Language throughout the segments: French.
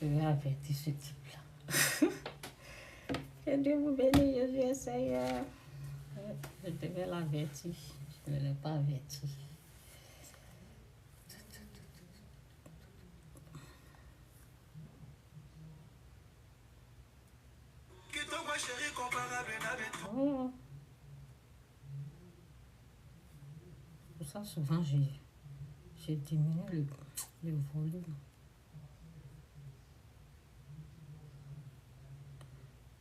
Je vais avertir ce type-là. Que Dieu vous bénisse, Jésus, Seigneur. Je devais l'avertir. Je ne l'ai pas averti. Oh. Pour ça, souvent, j'ai diminué le volume.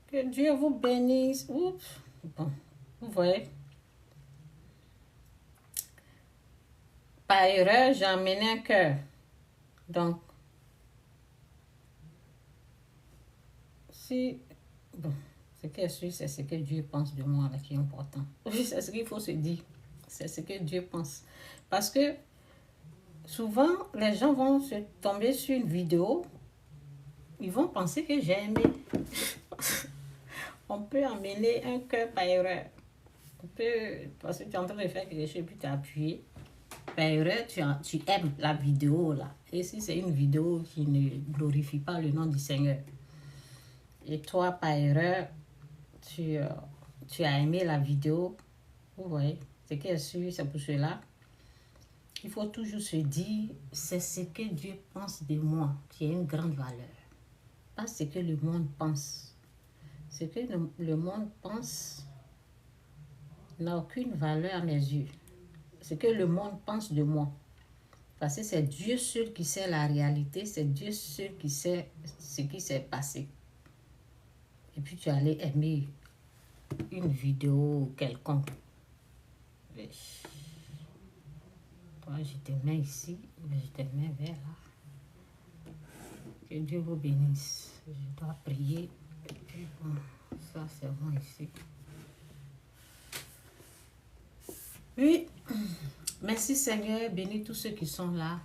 Que Dieu vous bénisse. Oups. Bon, vous voyez. Par erreur, j'ai emmené un cœur. Donc, si... Bon, ce qui est sûr, c'est ce que Dieu pense de moi là, qui est important. Oui, c'est ce qu'il faut se dire. C'est ce que Dieu pense. Parce que souvent, les gens vont se tomber sur une vidéo. Ils vont penser que j'ai aimé. On peut emmener un cœur par erreur. On peut, parce que tu es en train de faire quelque chose, puis tu as appuyé. Par erreur, tu aimes la vidéo là. Et si c'est une vidéo qui ne glorifie pas le nom du Seigneur, et toi, par erreur, tu as aimé la vidéo, vous voyez, ce qui est sûr, c'est pour cela. Il faut toujours se dire, c'est ce que Dieu pense de moi qui a une grande valeur. Pas ce que le monde pense. Ce que le monde pense n'a aucune valeur à mes yeux. Ce que le monde pense de moi. Parce que c'est Dieu seul qui sait la réalité, c'est Dieu seul qui sait ce qui s'est passé. Et puis tu allais aimer une vidéo quelconque. Toi, je te mets ici, je te mets vers là. Que Dieu vous bénisse. Je dois prier. Et puis bon, ça c'est bon ici. Oui, merci Seigneur, bénis tous ceux qui sont là.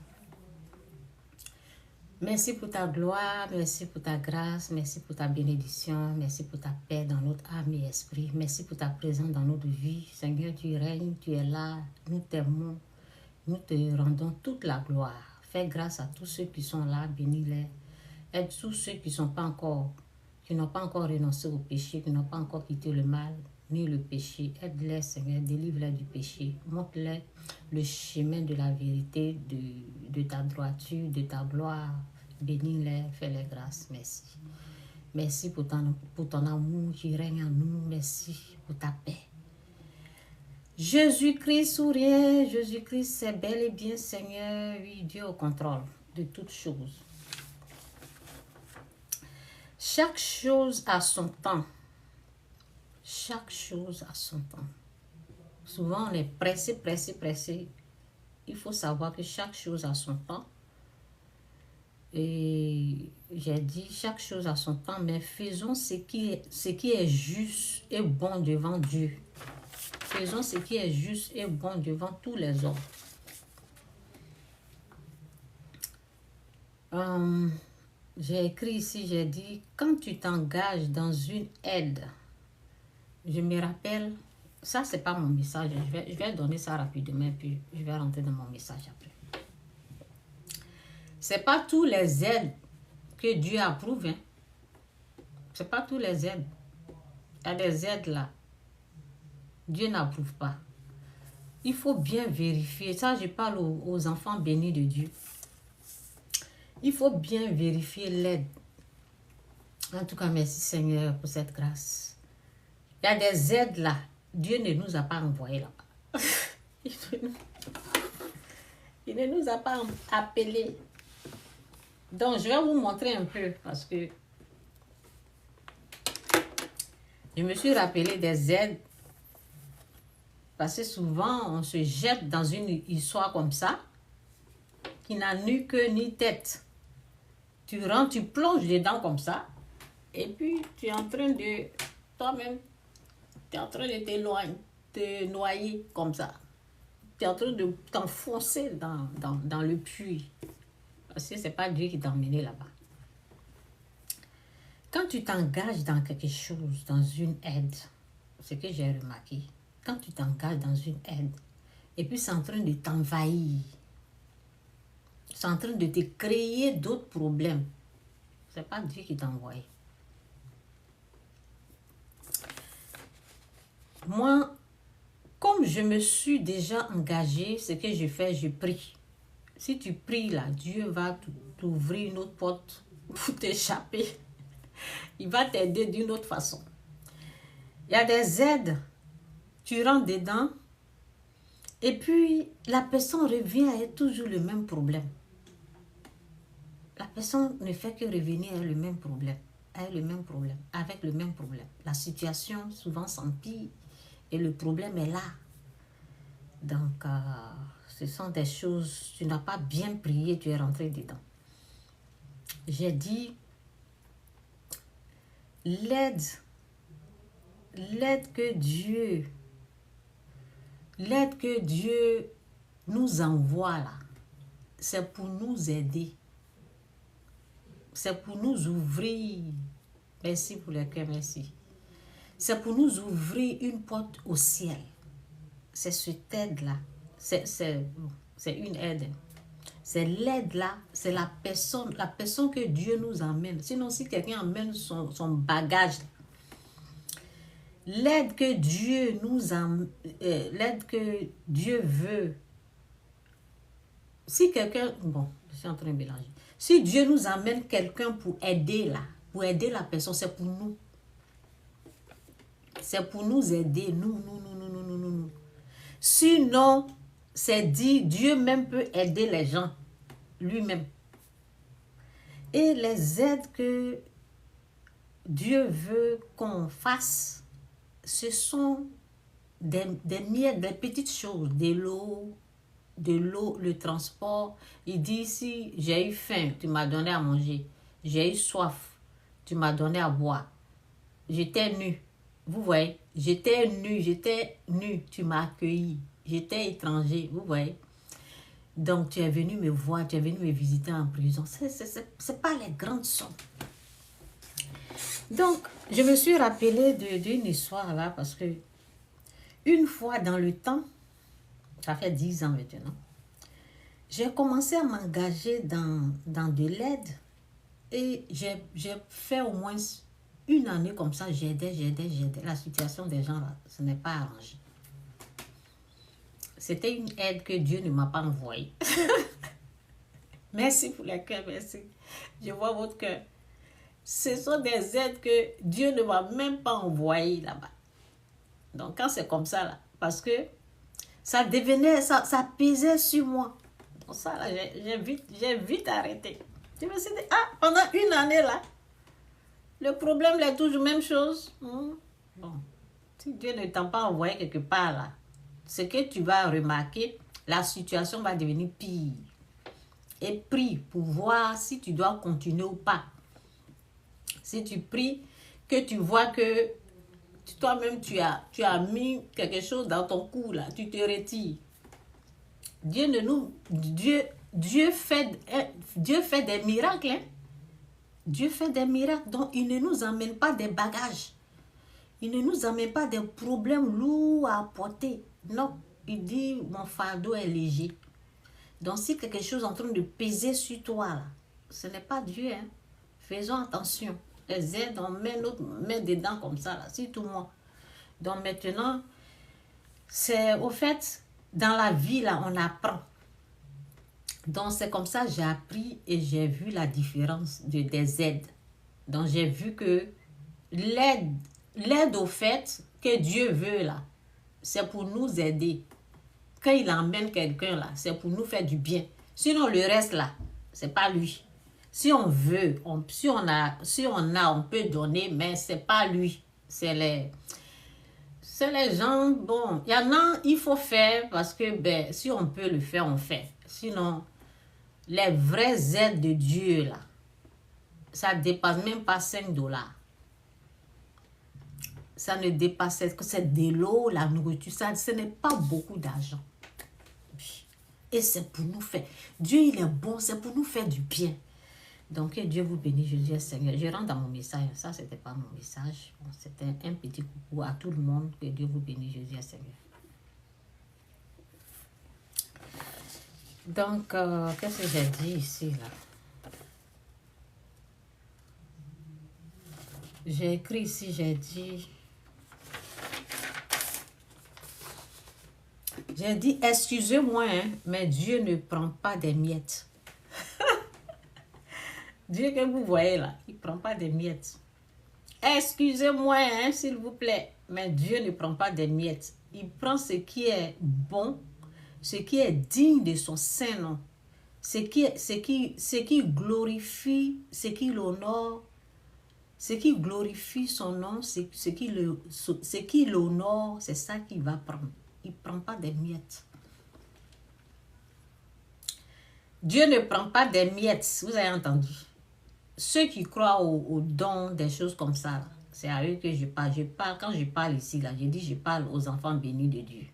Merci pour ta gloire, merci pour ta grâce, merci pour ta bénédiction, merci pour ta paix dans notre âme et esprit. Merci pour ta présence dans notre vie. Seigneur, tu règnes, tu es là, nous t'aimons, nous te rendons toute la gloire. Fais grâce à tous ceux qui sont là, bénis-les. Aide tous ceux qui n'ont pas encore renoncé au péché, qui n'ont pas encore quitté le mal, ni le péché. Aide-les, Seigneur, délivre-les du péché. Montre-les le chemin de la vérité, de ta droiture, de ta gloire. Bénis-les, fais-les grâces. Merci. Merci pour ton amour qui règne en nous. Merci pour ta paix. Jésus-Christ ou rien, Jésus-Christ, c'est bel et bien, Seigneur, oui, Dieu au contrôle de toutes choses. Chaque chose a son temps. Chaque chose a son temps. Souvent, on est pressé, pressé, pressé. Il faut savoir que chaque chose a son temps. Et j'ai dit, chaque chose a son temps, mais faisons ce qui est juste et bon devant Dieu. Faisons ce qui est juste et bon devant tous les hommes. J'ai écrit ici, j'ai dit, quand tu t'engages dans une aide, je me rappelle, ça c'est pas mon message, je vais donner ça rapidement, puis je vais rentrer dans mon message après. C'est pas tous les aides que Dieu approuve, hein. C'est pas tous les aides. Il y a des aides là, Dieu n'approuve pas. Il faut bien vérifier, ça je parle aux enfants bénis de Dieu. Il faut bien vérifier l'aide. En tout cas, merci Seigneur pour cette grâce. Il y a des aides là. Dieu ne nous a pas envoyés là-bas. Il ne nous a pas appelés. Donc, je vais vous montrer un peu parce que je me suis rappelé des aides. Parce que souvent, on se jette dans une histoire comme ça qui n'a ni queue ni tête. Tu rentres, tu plonges dedans comme ça. Et puis, tu es en train de... Toi-même, tu es en train de te noyer comme ça. Tu es en train de t'enfoncer dans le puits. Parce que ce n'est pas Dieu qui t'a emmené là-bas. Quand tu t'engages dans quelque chose, dans une aide, ce que j'ai remarqué, quand tu t'engages dans une aide, et puis c'est en train de t'envahir, c'est en train de te créer d'autres problèmes, ce n'est pas Dieu qui t'a envoyé. Moi, comme je me suis déjà engagée, ce que je fais, je prie. Si tu pries là, Dieu va t'ouvrir une autre porte pour t'échapper. Il va t'aider d'une autre façon. Il y a des aides, tu rentres dedans, et puis la personne revient avec toujours le même problème. La personne ne fait que revenir avec le même problème, avec le même problème, avec le même problème. La situation souvent s'empire et le problème est là. Donc, ce sont des choses, tu n'as pas bien prié, tu es rentré dedans. J'ai dit, l'aide que Dieu nous envoie là, c'est pour nous aider. C'est pour nous ouvrir. Merci pour le cœur, merci. C'est pour nous ouvrir une porte au ciel. C'est cette aide-là. C'est une aide. C'est l'aide-là, c'est la personne que Dieu nous emmène. Sinon, si quelqu'un emmène son bagage, l'aide que Dieu l'aide que Dieu veut. Si quelqu'un, bon, je suis en train de mélanger. Si Dieu nous amène quelqu'un pour aider la personne, c'est pour nous. C'est pour nous aider, nous. Sinon, c'est dit, Dieu même peut aider les gens, lui-même. Et les aides que Dieu veut qu'on fasse, ce sont des miettes, des petites choses, de l'eau, le transport. Il dit, si j'ai eu faim, tu m'as donné à manger. J'ai eu soif, tu m'as donné à boire. J'étais nue. Vous voyez, j'étais nue, tu m'as accueilli. J'étais étranger, vous voyez. Donc, tu es venu me voir, tu es venu me visiter en prison. C'est pas les grandes sommes. Donc, je me suis rappelé d'une histoire là parce que une fois dans le temps, ça fait 10 ans maintenant, j'ai commencé à m'engager dans de l'aide et j'ai fait au moins une année comme ça, j'aidais. La situation des gens là, ce n'est pas arrangé. C'était une aide que Dieu ne m'a pas envoyée. Merci pour le cœur, merci. Je vois votre cœur. Ce sont des aides que Dieu ne m'a même pas envoyées là-bas. Donc, quand c'est comme ça, là, parce que ça devenait, ça pesait sur moi. Pour ça, là, j'ai vite arrêté. Je me suis dit, pendant une année, là, le problème est toujours la même chose. Bon, si Dieu ne t'a pas envoyé quelque part, là, ce que tu vas remarquer, la situation va devenir pire. Et prie pour voir si tu dois continuer ou pas. Si tu pries, que tu vois que toi-même, tu as mis quelque chose dans ton cou, là, tu te retires. Dieu fait des miracles. Hein? Dieu fait des miracles. Donc, il ne nous amène pas des bagages. Il ne nous amène pas des problèmes lourds à porter. Non, il dit, mon fardeau est léger. Donc, si quelque chose est en train de peser sur toi, là, ce n'est pas Dieu. Hein? Faisons attention. Les aides, on met notre main dedans comme ça, là, c'est tout moi. Donc, maintenant, c'est au fait, dans la vie, là, on apprend. Donc, c'est comme ça que j'ai appris et j'ai vu la différence des aides. Donc, j'ai vu que l'aide au fait que Dieu veut, là, c'est pour nous aider. Quand il emmène quelqu'un, là, c'est pour nous faire du bien. Sinon, le reste, là, c'est pas lui. Si on veut, si on a, on peut donner, mais c'est pas lui. C'est les gens, bon, il y en a, il faut faire parce que, si on peut le faire, on fait. Sinon, les vraies aides de Dieu, là, ça ne dépasse même pas 5 dollars. Ça ne dépasse que c'est de l'eau, la nourriture, ça, ce n'est pas beaucoup d'argent. Et c'est pour nous faire. Dieu, il est bon, c'est pour nous faire du bien. Donc, que Dieu vous bénisse, Jésus est Seigneur. Je rentre dans mon message. Ça, ce n'était pas mon message. Bon, c'était un petit coucou à tout le monde. Que Dieu vous bénisse, Jésus est Seigneur. Donc, qu'est-ce que j'ai dit ici, là? J'ai écrit ici, j'ai dit... J'ai dit, excusez-moi, hein, mais Dieu ne prend pas des miettes. Dieu que vous voyez là, il ne prend pas des miettes. Excusez-moi, hein, s'il vous plaît, mais Dieu ne prend pas des miettes. Il prend ce qui est bon, ce qui est digne de son saint nom, ce qui glorifie, ce qui l'honore, ce qui glorifie son nom, ce qui l'honore, c'est ça qu'il va prendre. Il ne prend pas des miettes. Dieu ne prend pas des miettes, vous avez entendu. Ceux qui croient aux dons, des choses comme ça, c'est à eux que je parle. Quand je parle ici, là, je dis je parle aux enfants bénis de Dieu.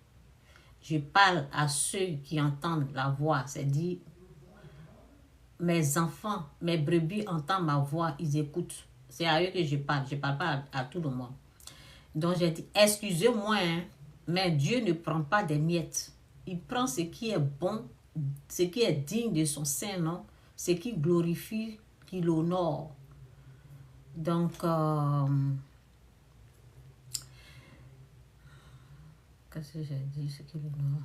Je parle à ceux qui entendent la voix. C'est dit, mes enfants, mes brebis entendent ma voix, ils écoutent. C'est à eux que je parle. Je ne parle pas à tout le monde. Donc j'ai dit, excusez-moi, hein, mais Dieu ne prend pas des miettes. Il prend ce qui est bon, ce qui est digne de son saint nom, ce qui glorifie, qui l'honore. Donc, qu'est-ce que j'ai dit, ce qui l'honore?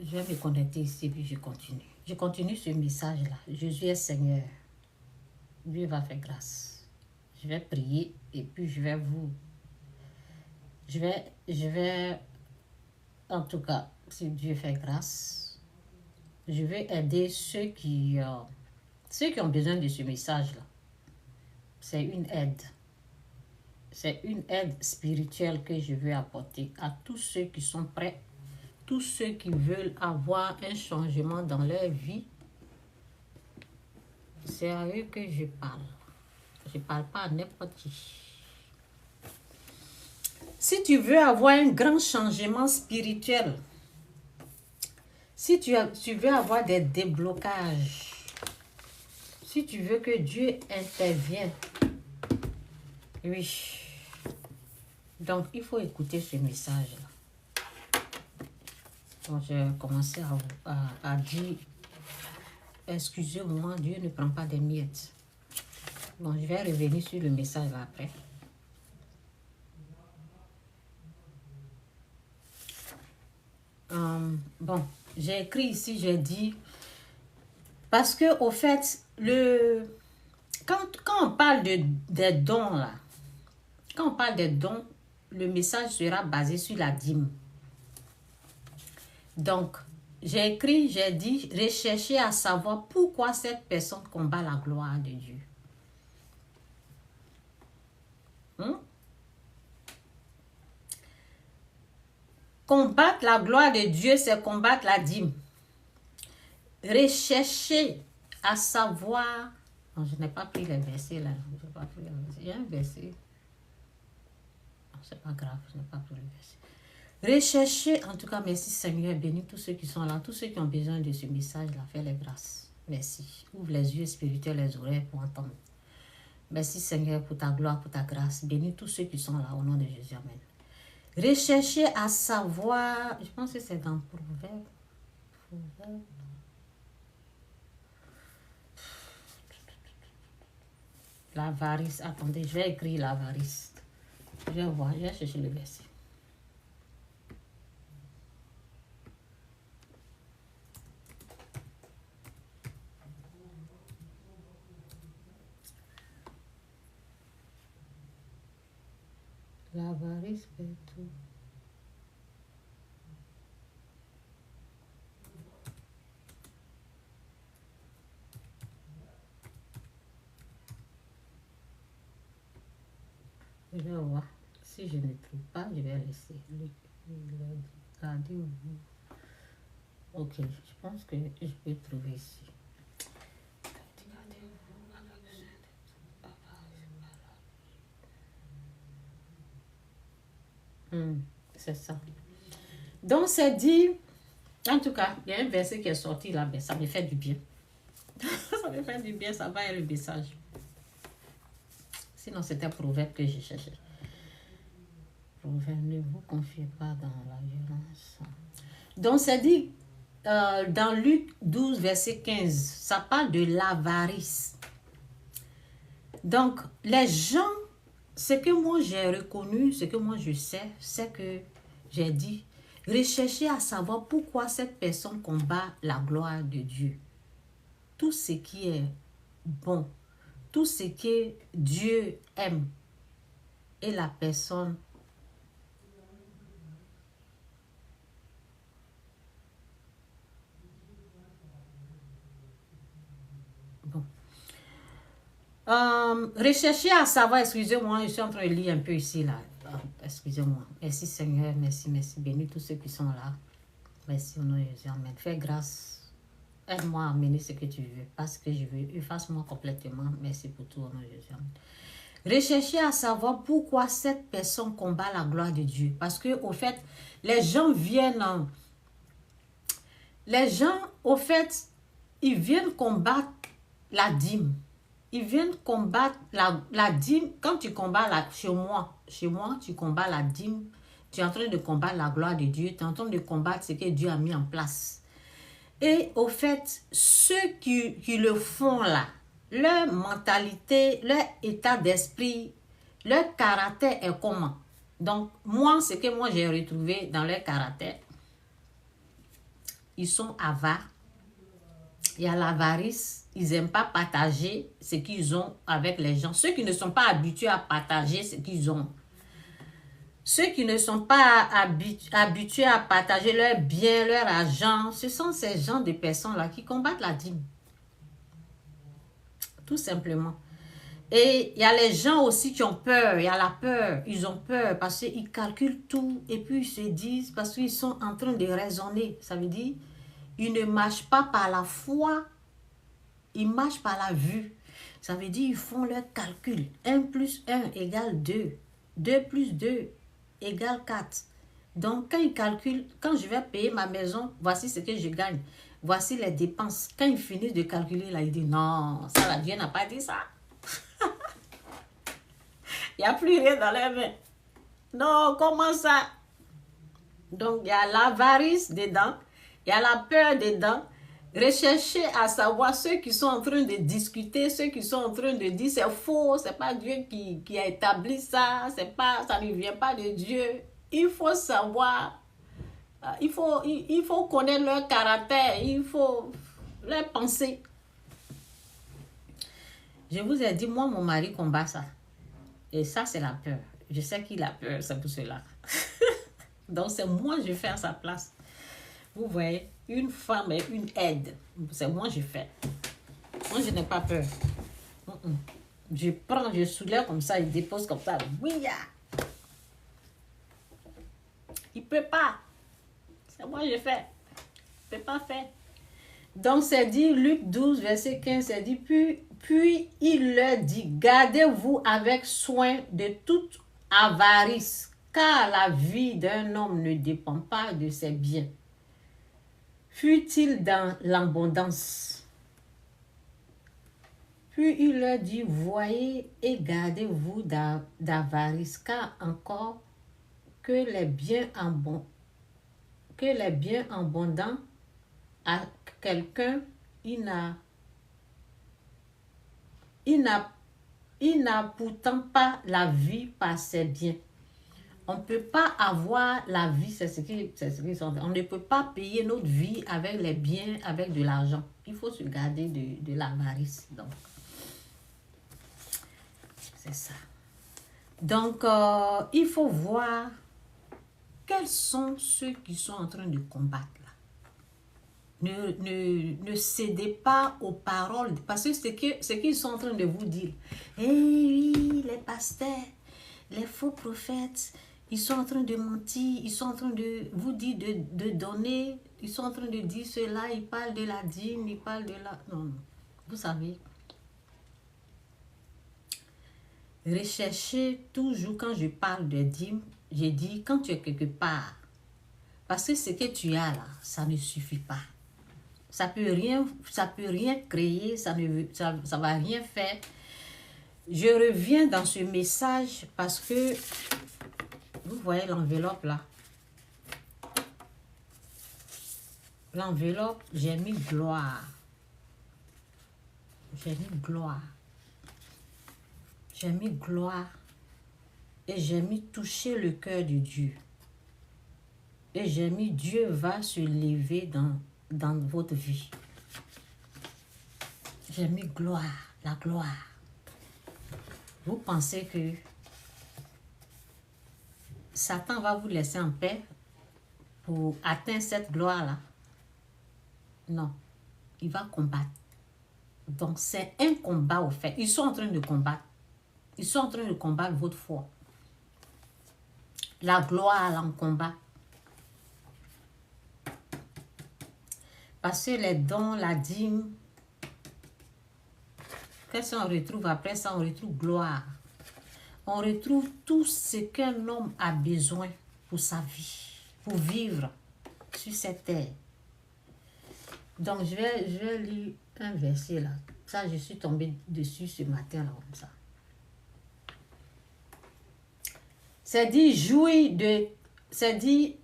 Je vais me connecter ici, puis je continue. Je continue ce message-là. Jésus est Seigneur. Dieu va faire grâce. Je vais prier et puis je vais vous... Je vais, en tout cas, si Dieu fait grâce, je vais aider ceux qui ont besoin de ce message-là. C'est une aide. C'est une aide spirituelle que je veux apporter à tous ceux qui sont prêts, tous ceux qui veulent avoir un changement dans leur vie. C'est à eux que je parle. Je ne parle pas à n'importe qui. Si tu veux avoir un grand changement spirituel, si tu veux avoir des déblocages, si tu veux que Dieu intervienne, oui. Donc, il faut écouter ce message-là. Donc, j'ai commencé à dire, excusez-moi, Dieu ne prend pas des miettes. Bon, je vais revenir sur le message après. Bon, j'ai écrit ici, j'ai dit, parce que au fait, quand on parle des dons là, quand on parle des dons, le message sera basé sur la dîme. Donc, j'ai écrit, j'ai dit, rechercher à savoir pourquoi cette personne combat la gloire de Dieu. Combattre la gloire de Dieu, c'est combattre la dîme. Rechercher à savoir... Non, je n'ai pas pris les versets là. Il y a un verset. C'est pas grave, je n'ai pas pris le verset. Rechercher, en tout cas, merci Seigneur, bénis tous ceux qui sont là, tous ceux qui ont besoin de ce message-là, fais les grâces. Merci. Ouvre les yeux spirituels, les oreilles pour entendre. Merci Seigneur pour ta gloire, pour ta grâce. Bénis tous ceux qui sont là, au nom de Jésus. Amen. Rechercher à savoir, je pense que c'est dans Proverbe. L'avarice, attendez, je vais écrire l'avarice. Je vais voir, je vais chercher le verset. L'avarice fait tout. Je vais voir. Si je ne trouve pas, je vais laisser. Ok, je pense que je peux trouver ici. C'est ça. Donc, c'est dit, en tout cas, il y a un verset qui est sorti là, mais ça me fait du bien. Ça me fait du bien, ça va être le message. Sinon, c'était un proverbe que j'ai cherché. Proverbe, ne vous confiez pas dans la violence. Donc, c'est dit dans Luc 12, verset 15, ça parle de l'avarice. Donc, les gens, ce que moi j'ai reconnu, ce que moi je sais, c'est que j'ai dit, recherchez à savoir pourquoi cette personne combat la gloire de Dieu. Tout ce qui est bon, tout ce que Dieu aime et la personne bon. Recherchez à savoir, excusez-moi, je suis en train de lire un peu ici là. Excusez-moi. Merci Seigneur, merci, merci. Bénis tous ceux qui sont là. Merci au nom de Jésus. Amen. Fais grâce. Aide-moi à amener ce que tu veux. Parce que je veux. Efface-moi complètement. Merci pour tout au nom de Jésus. Amen. Recherchez à savoir pourquoi cette personne combat la gloire de Dieu. Parce que, au fait, les gens viennent. Les gens, au fait, ils viennent combattre la dîme. Ils viennent combattre la dîme. Quand tu combats chez moi, tu combats la dîme. Tu es en train de combattre la gloire de Dieu. Tu es en train de combattre ce que Dieu a mis en place. Et au fait, ceux qui le font là, leur mentalité, leur état d'esprit, leur caractère est comment? Donc, moi, ce que moi j'ai retrouvé dans leur caractère, ils sont avares. Il y a l'avarice. Ils n'aiment pas partager ce qu'ils ont avec les gens. Ceux qui ne sont pas habitués à partager ce qu'ils ont. Ceux qui ne sont pas habitués à partager leurs biens, leur argent, ce sont ces gens de personnes-là qui combattent la dîme. Tout simplement. Et il y a les gens aussi qui ont peur. Il y a la peur. Ils ont peur parce qu'ils calculent tout. Et puis ils se disent, parce qu'ils sont en train de raisonner. Ça veut dire, ils ne marchent pas par la foi. Ils marchent par la vue. Ça veut dire, ils font leur calcul. 1 plus 1 égale 2. 2 plus 2 égale 4. Donc, quand ils calculent, quand je vais payer ma maison, voici ce que je gagne. Voici les dépenses. Quand ils finissent de calculer, là, ils disent, non, ça, la Dieu n'a pas dit ça. Il n'y a plus rien dans les mains. Non, comment ça? Donc, il y a l'avarice dedans. Il y a la peur dedans. Recherchez à savoir ceux qui sont en train de discuter, ceux qui sont en train de dire c'est faux, c'est pas Dieu qui a établi ça, ça ne vient pas de Dieu. Il faut savoir, il faut connaître leur caractère, il faut leur penser. Je vous ai dit, moi, mon mari combat ça. Et ça, c'est la peur. Je sais qu'il a peur, c'est pour cela. Donc, c'est moi, je fais à sa place. Vous voyez, une femme et une aide. C'est moi, je fais. Moi, je n'ai pas peur. Je prends, je soulève comme ça, il dépose comme ça. Oui, il ne peut pas. C'est moi, je fais. Il ne peut pas faire. Donc, c'est dit, Luc 12, verset 15, c'est dit, puis il leur dit, gardez-vous avec soin de toute avarice, car la vie d'un homme ne dépend pas de ses biens. Fut-il dans l'abondance? Puis il leur dit, voyez et gardez-vous d'avarice, car encore que les biens abondants à quelqu'un, il n'a pourtant pas la vie par ses biens. On ne peut pas avoir la vie, c'est ce qu'ils sont. On ne peut pas payer notre vie avec les biens, avec de l'argent. Il faut se garder de l'avarice. Donc, c'est ça. Donc, il faut voir quels sont ceux qui sont en train de combattre là. Ne cédez pas aux paroles, parce que ce qu'ils sont en train de vous dire. Eh oui, les pasteurs, les faux prophètes, ils sont en train de mentir, ils sont en train de vous dire de donner, ils sont en train de dire cela, ils parlent de la dîme, ils parlent de la... Non, vous savez. Recherchez toujours, quand je parle de dîme, j'ai dit, quand tu es quelque part, parce que ce que tu as là, ça ne suffit pas. Ça peut rien créer, ça va rien faire. Je reviens dans ce message parce que, vous voyez l'enveloppe là. L'enveloppe, j'ai mis gloire. J'ai mis gloire. J'ai mis gloire. Et j'ai mis toucher le cœur de Dieu. Et j'ai mis Dieu va se lever dans votre vie. J'ai mis gloire, la gloire. Vous pensez que Satan va vous laisser en paix pour atteindre cette gloire-là? Non, il va combattre. Donc c'est un combat au fait. Ils sont en train de combattre. Ils sont en train de combattre votre foi. La gloire là en combat. Parce que les dons, la dîme, qu'est-ce qu'on retrouve après ça? On retrouve gloire. On retrouve tout ce qu'un homme a besoin pour sa vie, pour vivre sur cette terre. Donc, je vais lire un verset là. Ça, je suis tombée dessus ce matin là, comme ça. C'est dit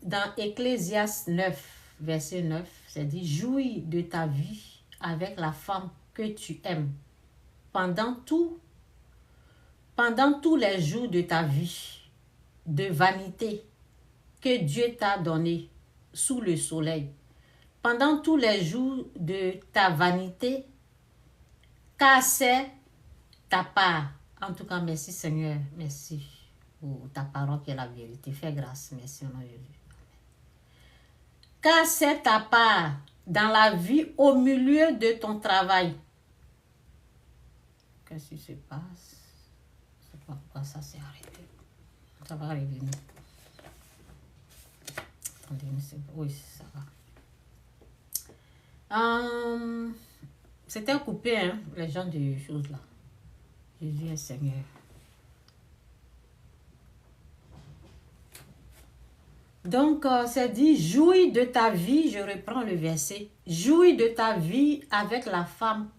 dans Ecclésiaste 9, verset 9, c'est dit, jouis de ta vie avec la femme que tu aimes pendant tous les jours de ta vie de vanité que Dieu t'a donné sous le soleil. Pendant tous les jours de ta vanité, car c'est ta part. En tout cas, merci Seigneur, merci pour ta parole qui est la vérité. Fais grâce, merci au nom de Jésus. Car c'est ta part dans la vie au milieu de ton travail. Qu'est-ce qui se passe? Je ne sais pas pourquoi ça s'est arrêté. Ça va revenir. Attendez, oui, ça va. C'était coupé, hein, les gens de choses là. Jésus est Seigneur. Donc, c'est dit, jouis de ta vie, je reprends le verset, jouis de ta vie avec la femme.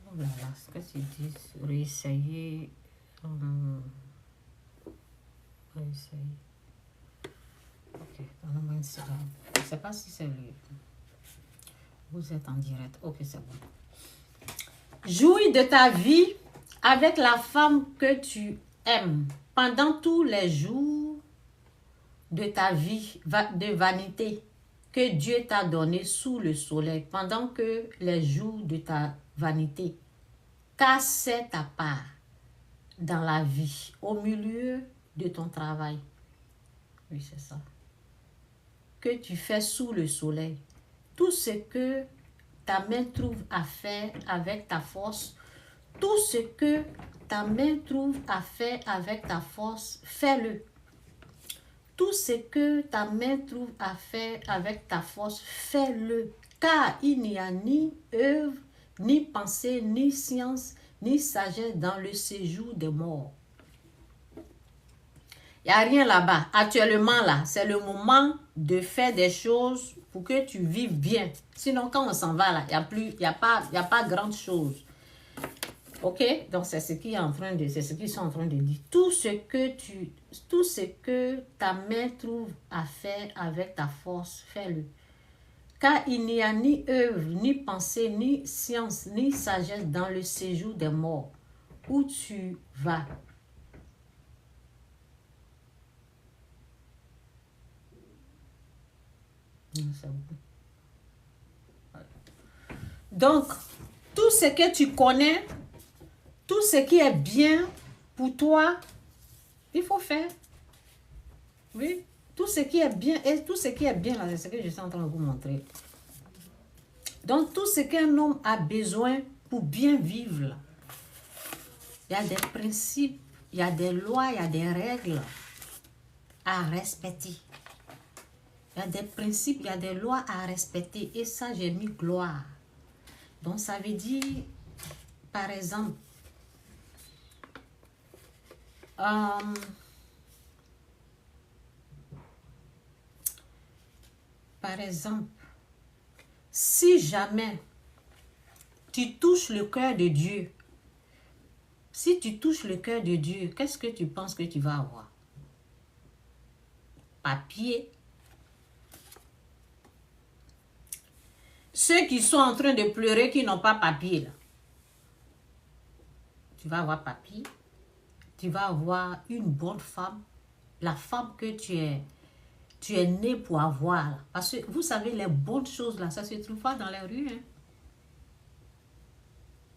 Oh là là, ce que c'est dit, réessayer. Réessayer. Ok, donne-moi une seconde. Je ne sais pas si c'est le... Vous êtes en direct. Ok, c'est bon. Jouis de ta vie avec la femme que tu aimes pendant tous les jours de ta vie de vanité que Dieu t'a donné sous le soleil pendant que les jours de ta vanité. Car c'est ta part dans la vie, au milieu de ton travail. Oui, c'est ça. Que tu fais sous le soleil. Tout ce que ta main trouve à faire avec ta force, tout ce que ta main trouve à faire avec ta force, fais-le. Tout ce que ta main trouve à faire avec ta force, fais-le. Car il n'y a ni œuvre, ni pensée, ni science, ni sagesse dans le séjour des morts. Il n'y a rien là-bas. Actuellement, là, c'est le moment de faire des choses pour que tu vives bien. Sinon, quand on s'en va, là, il n'y a pas grande chose. Ok? Donc, c'est ce qu'ils sont en train de dire. Tout ce que ta main trouve à faire avec ta force, fais-le. Car il n'y a ni œuvre, ni pensée, ni science, ni sagesse dans le séjour des morts. Où tu vas. Donc, tout ce que tu connais, tout ce qui est bien pour toi, il faut faire. Oui, tout ce qui est bien, et tout ce qui est bien, là, c'est ce que je suis en train de vous montrer. Donc, tout ce qu'un homme a besoin pour bien vivre, là, il y a des principes, il y a des lois, il y a des règles à respecter. Il y a des principes, il y a des lois à respecter. Et ça, j'ai mis gloire. Donc, ça veut dire, par exemple, Par exemple, si jamais tu touches le cœur de Dieu, si tu touches le cœur de Dieu, qu'est-ce que tu penses que tu vas avoir? Papier. Ceux qui sont en train de pleurer, qui n'ont pas papier, là. Tu vas avoir papier. Tu vas avoir une bonne femme. La femme que tu es né pour avoir. Là. Parce que vous savez, les bonnes choses, là, ça ne se trouve pas dans les rues. Hein.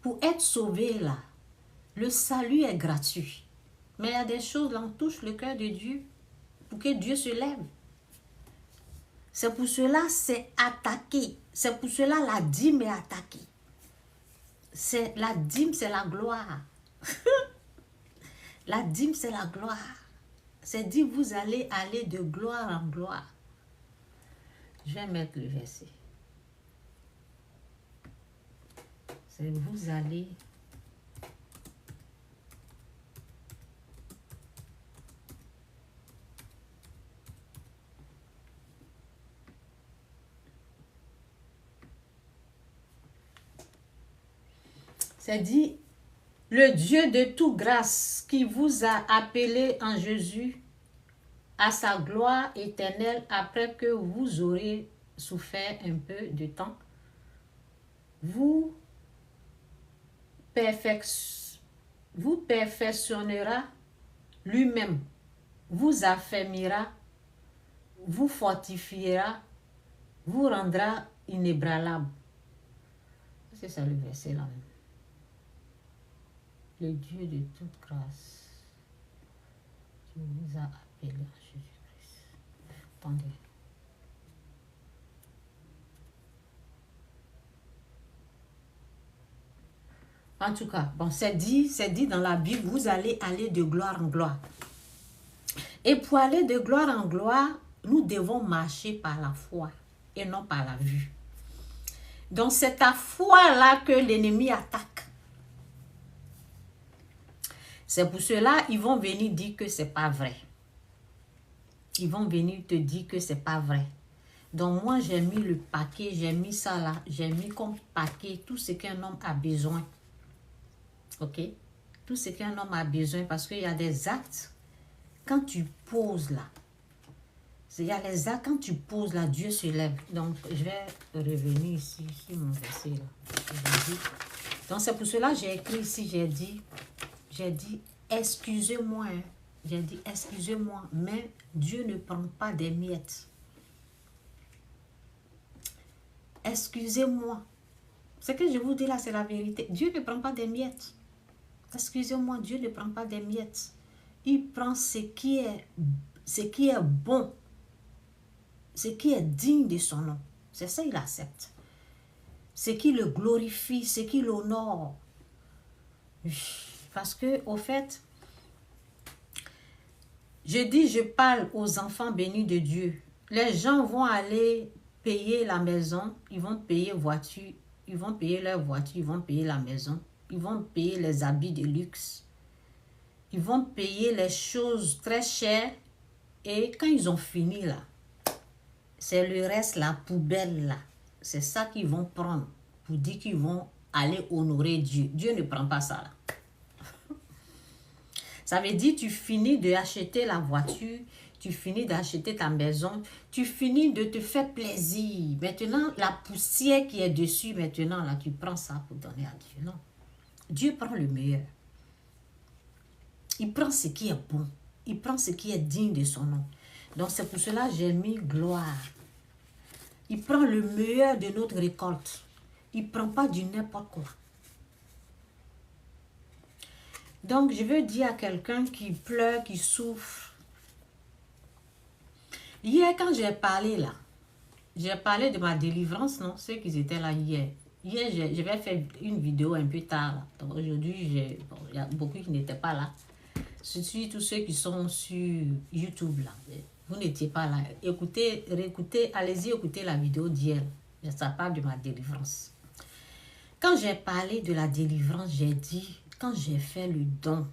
Pour être sauvé, là, le salut est gratuit. Mais il y a des choses, là, on touche le cœur de Dieu pour que Dieu se lève. C'est pour cela, c'est attaqué. C'est pour cela, la dîme est attaquée. La dîme, c'est la gloire. La dîme, c'est la gloire. C'est dit, vous allez aller de gloire en gloire. Je vais mettre le verset. C'est vous allez... C'est dit, le Dieu de toute grâce qui vous a appelé en Jésus à sa gloire éternelle après que vous aurez souffert un peu de temps, vous perfectionnera lui-même, vous affermira, vous fortifiera, vous rendra inébranlable. C'est ça le verset là même. Le Dieu de toute grâce qui vous a appelé en Jésus-Christ. Attendez. En tout cas, bon, c'est dit dans la Bible, vous allez aller de gloire en gloire. Et pour aller de gloire en gloire, nous devons marcher par la foi et non par la vue. Donc, c'est ta foi-là que l'ennemi attaque. C'est pour cela ils vont venir dire que c'est pas vrai. Ils vont venir te dire que c'est pas vrai. Donc, moi, j'ai mis le paquet, j'ai mis ça là, j'ai mis comme paquet tout ce qu'un homme a besoin. Ok? Tout ce qu'un homme a besoin parce qu'il y a des actes, quand tu poses là, il y a les actes, quand tu poses là, Dieu se lève. Donc, je vais revenir ici, sur mon verset là. Donc, c'est pour cela que j'ai écrit ici, j'ai dit, excusez-moi, hein. J'ai dit, excusez-moi, mais Dieu ne prend pas des miettes. Excusez-moi. Ce que je vous dis là, c'est la vérité. Dieu ne prend pas des miettes. Excusez-moi, Dieu ne prend pas des miettes. Il prend ce qui est bon, ce qui est digne de son nom. C'est ça il accepte. Ce qui le glorifie, ce qui l'honore. Parce que, au fait, je parle aux enfants bénis de Dieu. Les gens vont aller payer la maison, ils vont payer voiture, ils vont payer leur voiture, ils vont payer la maison, ils vont payer les habits de luxe, ils vont payer les choses très chères et quand ils ont fini là, c'est le reste, la poubelle là, c'est ça qu'ils vont prendre pour dire qu'ils vont aller honorer Dieu. Dieu ne prend pas ça là. Ça veut dire tu finis d'acheter la voiture, tu finis d'acheter ta maison, tu finis de te faire plaisir. Maintenant, la poussière qui est dessus, maintenant, là, tu prends ça pour donner à Dieu. Non. Dieu prend le meilleur. Il prend ce qui est bon. Il prend ce qui est digne de son nom. Donc, c'est pour cela que j'ai mis gloire. Il prend le meilleur de notre récolte. Il ne prend pas du n'importe quoi. Donc, je veux dire à quelqu'un qui pleure, qui souffre. Hier, quand j'ai parlé là, j'ai parlé de ma délivrance, non? Ceux qui étaient là hier. Hier, je vais faire une vidéo un peu tard. Là. Donc, aujourd'hui, il y a beaucoup qui n'étaient pas là. Surtout tous ceux qui sont sur YouTube là. Vous n'étiez pas là. Écoutez, réécoutez, allez-y écouter la vidéo d'hier. Ça parle de ma délivrance. Quand j'ai parlé de la délivrance, j'ai dit, quand j'ai fait le don,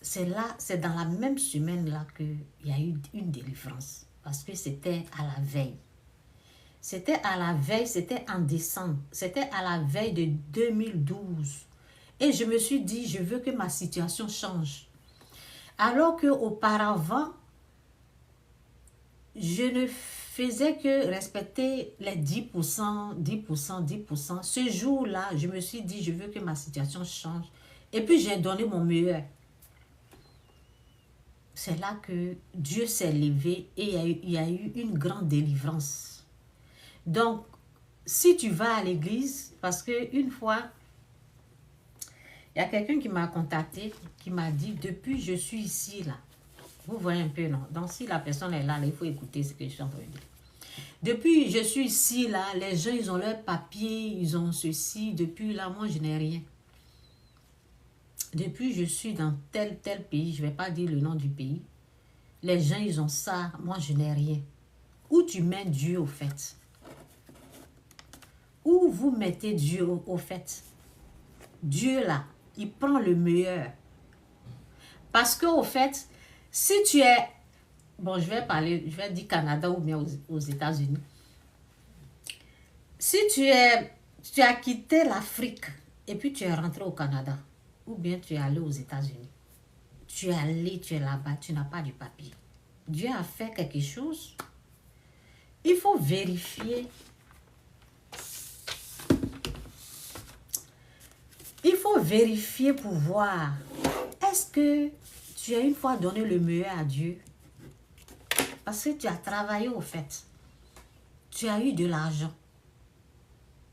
c'est dans la même semaine-là qu'il y a eu une délivrance. Parce que c'était à la veille. C'était à la veille, c'était en décembre. C'était à la veille de 2012. Et je me suis dit, je veux que ma situation change. Alors qu'auparavant, je ne faisais que respecter les 10%, 10%, 10%. Ce jour-là, je me suis dit, je veux que ma situation change. Et puis, j'ai donné mon meilleur. C'est là que Dieu s'est levé et il y a eu une grande délivrance. Donc, si tu vas à l'église, parce qu'une fois, il y a quelqu'un qui m'a contacté, qui m'a dit, depuis je suis ici, là. Vous voyez un peu, non? Donc, si la personne est là, il faut écouter ce que je suis en train de dire. Depuis je suis ici, là, les gens, ils ont leurs papiers, ils ont ceci. Depuis là, moi, je n'ai rien. Depuis je suis dans tel pays, je ne vais pas dire le nom du pays. Les gens, ils ont ça, moi, je n'ai rien. Où tu mets Dieu, au fait? Où vous mettez Dieu, au fait? Dieu, là, il prend le meilleur. Parce que, au fait, si tu es... Bon, je vais dire Canada ou bien aux États-Unis. Si tu as quitté l'Afrique et puis tu es rentré au Canada, ou bien tu es allé aux États-Unis, tu es là-bas, tu n'as pas de papier. Dieu a fait quelque chose. Il faut vérifier. Il faut vérifier pour voir. Est-ce que tu as une fois donné le meilleur à Dieu? Parce que tu as travaillé au fait. Tu as eu de l'argent.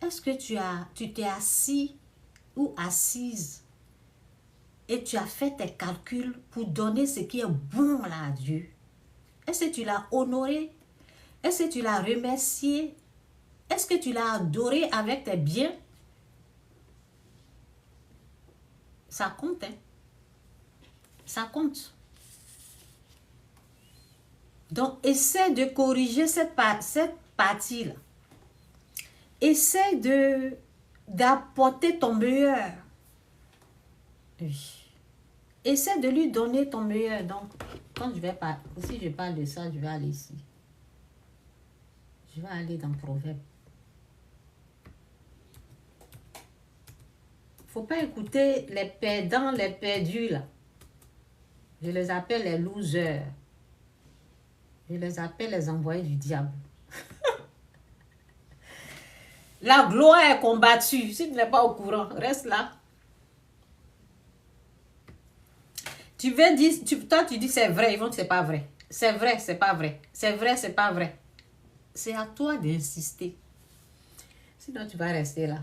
Est-ce que tu t'es assis ou assise et tu as fait tes calculs pour donner ce qui est bon là à Dieu? Est-ce que tu l'as honoré? Est-ce que tu l'as remercié? Est-ce que tu l'as adoré avec tes biens? Ça compte, hein? Ça compte. Donc, essaie de corriger cette partie-là. Essaie d'apporter ton meilleur. Oui. Essaie de lui donner ton meilleur. Donc, quand si je parle de ça, je vais aller ici. Je vais aller dans Proverbe. Faut pas écouter les perdants, les perdus là. Je les appelle les losers. Je les appelle les envoyés du diable. La gloire est combattue. Si tu n'es pas au courant, reste là. Tu veux dire, toi tu dis c'est vrai, ils vont dire c'est pas vrai. C'est vrai, c'est pas vrai. C'est vrai, c'est pas vrai. C'est à toi d'insister. Sinon tu vas rester là.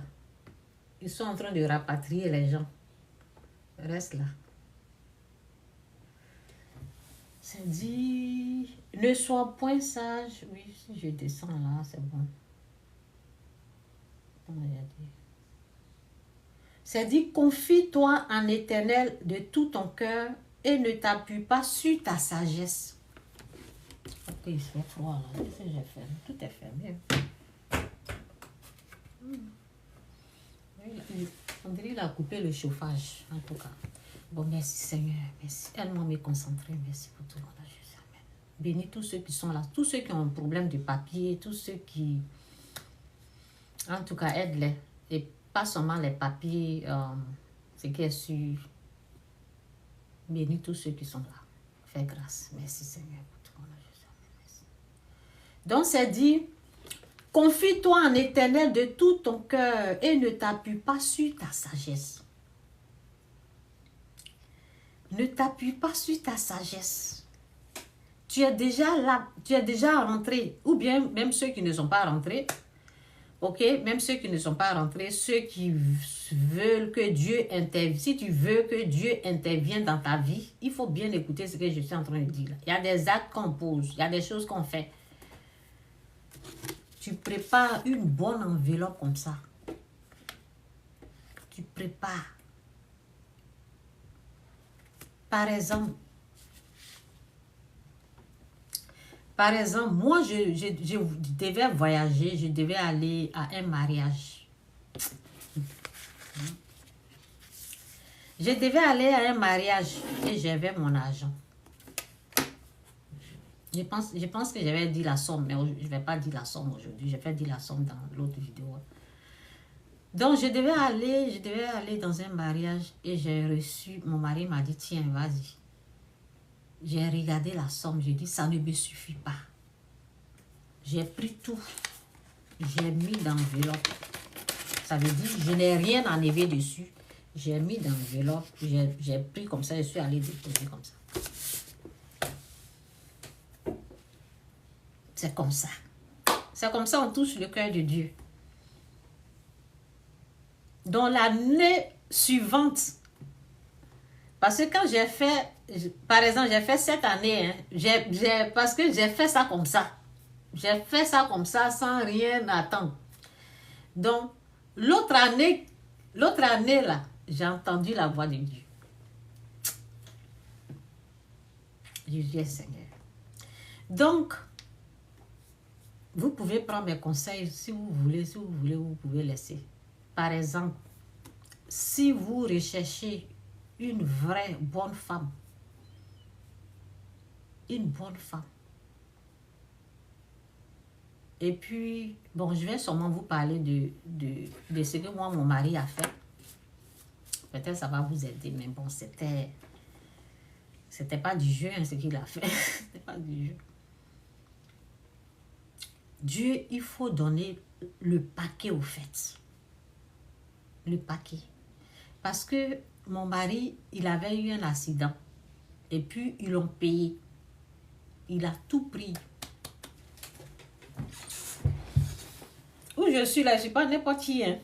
Ils sont en train de rapatrier les gens. Reste là. C'est dit, ne sois point sage. Oui, si je descends là, c'est bon. C'est dit, confie-toi en l'Éternel de tout ton cœur et ne t'appuie pas sur ta sagesse. Ok, il fait froid là. Qu'est-ce que j'ai fait? Tout est fermé. On dirait qu'il a coupé le chauffage, en tout cas. Bon, merci Seigneur. Merci. Aide-moi à me concentrer. Merci pour tout le monde. Jésus. Amen. Bénis tous ceux qui sont là. Tous ceux qui ont un problème de papier. Tous ceux qui... En tout cas, aide-les. Et pas seulement les papiers, ce qui est sûr. Bénis tous ceux qui sont là. Fais grâce. Merci Seigneur pour tout le monde. Jésus. Amen. Merci. Donc, c'est dit... Confie-toi en l'Éternel de tout ton cœur et ne t'appuie pas sur ta sagesse. Ne t'appuie pas sur ta sagesse. Tu es déjà là, tu es déjà rentré. Ou bien même ceux qui ne sont pas rentrés. Ok, même ceux qui ne sont pas rentrés, ceux qui veulent que Dieu intervienne. Si tu veux que Dieu intervienne dans ta vie, il faut bien écouter ce que je suis en train de dire. Il y a des actes qu'on pose, il y a des choses qu'on fait. Tu prépares une bonne enveloppe comme ça. Tu prépares. Par exemple, moi, je devais voyager, je devais aller à un mariage. Je devais aller à un mariage et j'avais mon argent. Je pense que j'avais dit la somme, mais je ne vais pas dire la somme aujourd'hui. Je vais dire la somme dans l'autre vidéo. Donc, je devais aller dans un mariage et j'ai reçu, mon mari m'a dit, tiens, vas-y. J'ai regardé la somme, j'ai dit, ça ne me suffit pas. J'ai pris tout, j'ai mis dans l'enveloppe. Ça veut dire, je n'ai rien enlevé dessus. J'ai mis dans l'enveloppe, j'ai pris comme ça, je suis allée déposer comme ça. C'est comme ça. C'est comme ça on touche le cœur de Dieu. Dans l'année suivante, parce que quand j'ai fait, par exemple, j'ai fait cette année, hein, parce que j'ai fait ça comme ça. J'ai fait ça comme ça sans rien attendre. Donc, l'autre année là, j'ai entendu la voix de Dieu. Je dis, Seigneur. Donc, vous pouvez prendre mes conseils si vous voulez, vous pouvez laisser. Par exemple, si vous recherchez une vraie bonne femme, une bonne femme, et puis, bon, je vais sûrement vous parler de ce que moi, mon mari a fait. Peut-être ça va vous aider, mais bon, c'était pas du jeu, hein, ce qu'il a fait. C'était pas du jeu. Dieu, il faut donner le paquet au fait. Le paquet. Parce que mon mari, il avait eu un accident. Et puis, ils l'ont payé. Il a tout pris. Où je suis là, je ne suis pas n'importe qui. Hein.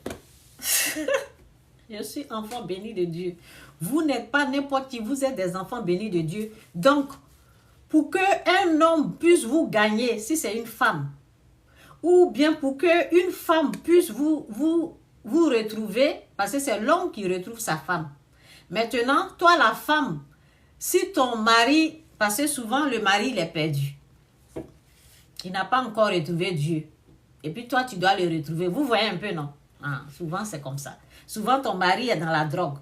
Je suis enfant béni de Dieu. Vous n'êtes pas n'importe qui, vous êtes des enfants bénis de Dieu. Donc, pour qu'un homme puisse vous gagner, si c'est une femme, ou bien pour qu'une femme puisse vous retrouver, parce que c'est l'homme qui retrouve sa femme. Maintenant, toi la femme, si ton mari, parce que souvent le mari il est perdu, il n'a pas encore retrouvé Dieu, et puis toi tu dois le retrouver, vous voyez un peu non? Ah, souvent c'est comme ça. Souvent ton mari est dans la drogue,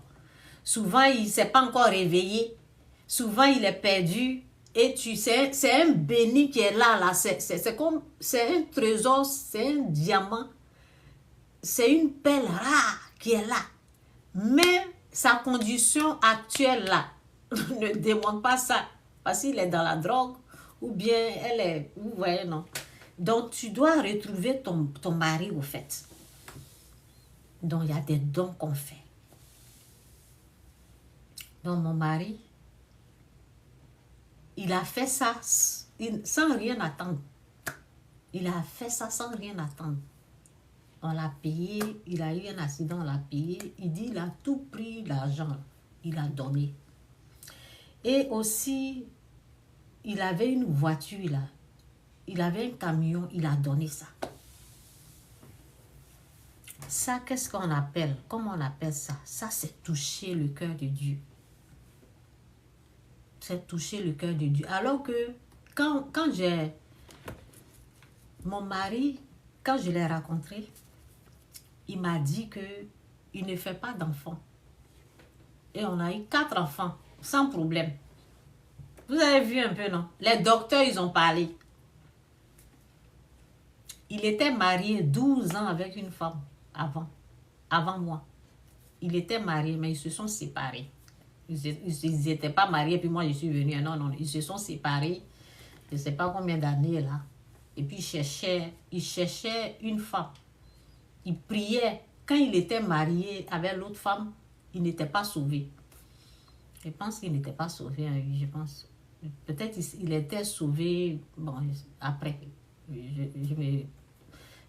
souvent il ne s'est pas encore réveillé, souvent il est perdu. Et tu sais, c'est un béni qui est là, c'est comme, c'est un trésor, c'est un diamant, c'est une perle rare qui est là. Mais sa condition actuelle là ne démontre pas ça, parce qu'il est dans la drogue, ou bien elle est, vous voyez, non. Donc tu dois retrouver ton mari au fait. Donc il y a des dons qu'on fait. Donc mon mari, il a fait ça sans rien attendre. Il a fait ça sans rien attendre. On l'a payé, il a eu un accident, on l'a payé. Il dit, il a tout pris, l'argent, il a donné. Et aussi, il avait une voiture là. Il avait un camion, il a donné ça. Ça, qu'est-ce qu'on appelle? Comment on appelle ça? Ça, c'est toucher le cœur de Dieu. C'est toucher le cœur de Dieu. Alors que quand j'ai... Mon mari, quand je l'ai rencontré, il m'a dit qu'il ne fait pas d'enfants. Et on a eu 4 enfants, sans problème. Vous avez vu un peu, non? Les docteurs, ils ont parlé. Il était marié 12 ans avec une femme avant moi. Il était marié, mais ils se sont séparés. Ils n'étaient pas mariés, puis moi je suis venue. Non, non, ils se sont séparés. Je ne sais pas combien d'années là. Et puis il cherchait une femme. Il priait. Quand il était marié avec l'autre femme, il n'était pas sauvé. Je pense qu'il n'était pas sauvé, je pense. Peut-être il était sauvé bon, après.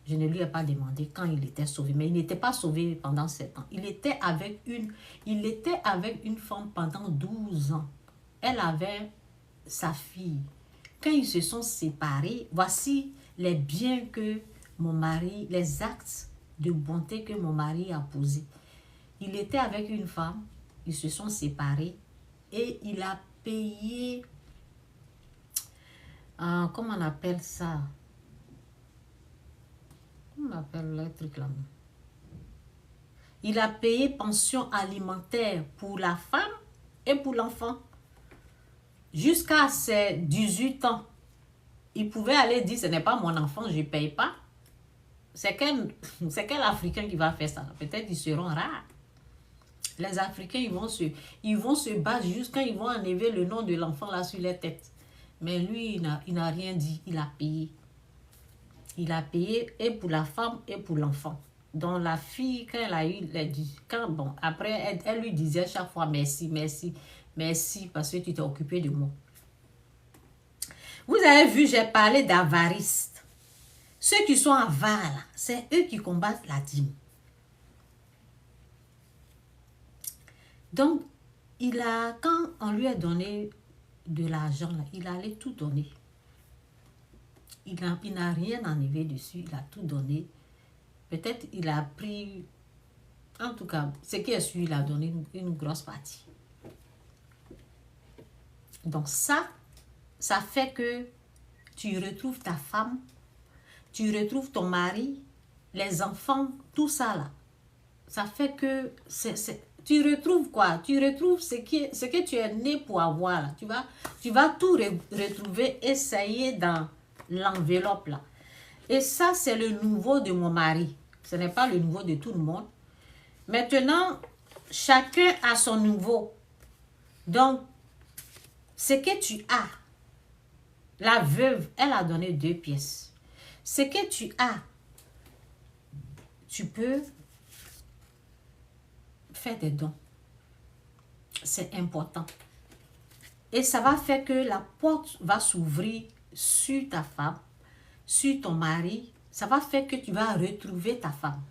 Je ne lui ai pas demandé quand il était sauvé, mais il n'était pas sauvé pendant 7 ans. Il était avec une femme pendant 12 ans. Elle avait sa fille. Quand ils se sont séparés, voici les biens que mon mari, les actes de bonté que mon mari a posés. Il était avec une femme, ils se sont séparés et il a payé, comment on appelle ça? On appelle le truc là. Il a payé pension alimentaire pour la femme et pour l'enfant. Jusqu'à ses 18 ans, il pouvait aller dire, ce n'est pas mon enfant, je ne paye pas. C'est quel Africain qui va faire ça? Peut-être ils seront rares. Les Africains, ils vont se battre jusqu'à ils vont enlever le nom de l'enfant là sur les têtes. Mais lui, il n'a rien dit, il a payé. Il a payé et pour la femme et pour l'enfant. Donc la fille, quand elle a eu, après, elle lui disait chaque fois merci, merci, merci parce que tu t'es occupé de moi. Vous avez vu, j'ai parlé d'avaristes. Ceux qui sont avares, c'est eux qui combattent la dîme. Donc, quand on lui a donné de l'argent, il allait tout donner. Il n'a rien enlevé dessus, il a tout donné. Peut-être il a pris, en tout cas, ce qui est sûr, il a donné une grosse partie. Donc ça fait que tu retrouves ta femme, tu retrouves ton mari, les enfants, tout ça là. Ça fait que tu retrouves quoi? Tu retrouves ce que tu es né pour avoir là. Tu vas tout retrouver, essayer dans l'enveloppe là. Et ça, c'est le nouveau de mon mari. Ce n'est pas le nouveau de tout le monde. Maintenant, chacun a son nouveau. Donc, ce que tu as, la veuve, elle a donné 2 pièces. Ce que tu as, tu peux faire des dons. C'est important. Et ça va faire que la porte va s'ouvrir sur ta femme, sur ton mari. Ça va faire que tu vas retrouver ta femme.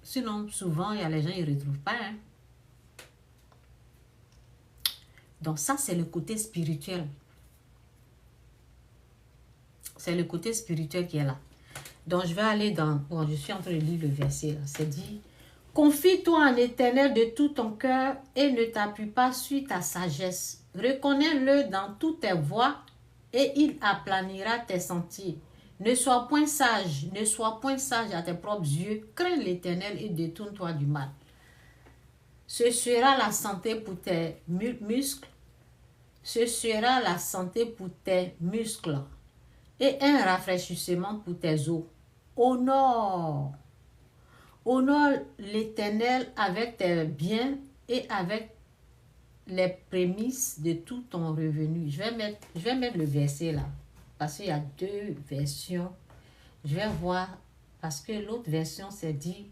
Sinon, souvent, il y a les gens, ils ne retrouvent pas. Hein? Donc ça, c'est le côté spirituel. C'est le côté spirituel qui est là. Donc, je vais aller dans... Bon, je suis en train de lire le verset. C'est dit, confie-toi en l'Éternel de tout ton cœur et ne t'appuie pas sur ta sagesse. Reconnais-le dans toutes tes voies et il aplanira tes sentiers. Ne sois point sage à tes propres yeux. Crains l'Éternel et détourne-toi du mal. Ce sera la santé pour tes muscles. Ce sera la santé pour tes muscles et un rafraîchissement pour tes os. Honore l'Éternel avec tes biens et avec les prémices de tout ton revenu. Je vais mettre le verset là, parce qu'il y a 2 versions. Je vais voir, parce que l'autre version, c'est dit,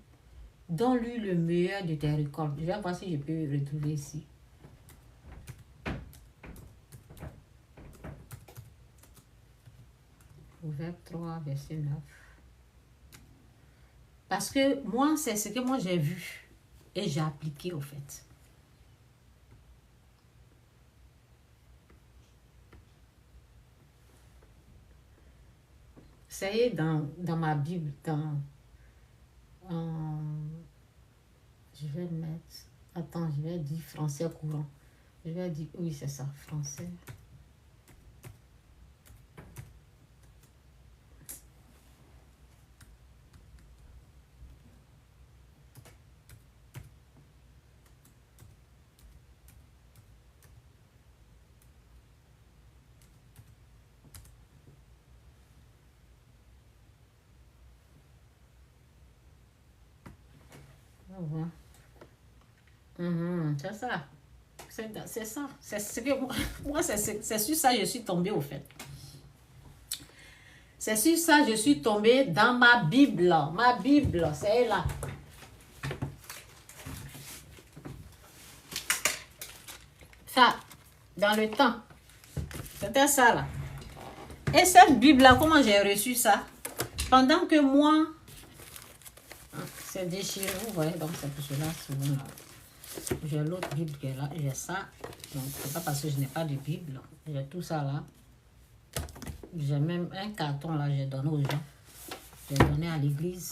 donne-lui le meilleur de tes récoltes. Je vais voir si je peux retrouver ici. Proverbe 3, verset 9. Parce que moi, c'est ce que moi j'ai vu et j'ai appliqué au fait. Ça y est, dans ma Bible, je vais mettre, attends, je vais dire français courant. Je vais dire, oui, c'est ça, français. C'est ça. C'est ça. C'est ce que moi c'est sur ça que je suis tombée au fait. C'est sur ça que je suis tombée dans ma Bible. Ma Bible, c'est là. Ça, dans le temps. C'était ça là. Et cette Bible-là, comment j'ai reçu ça? Pendant que moi, c'est déchiré, vous voyez, donc c'est pour cela, souvent là. J'ai l'autre Bible qui est là, j'ai ça. Donc, c'est pas parce que je n'ai pas de Bible. J'ai tout ça là. J'ai même un carton là, j'ai donné aux gens. J'ai donné à l'église.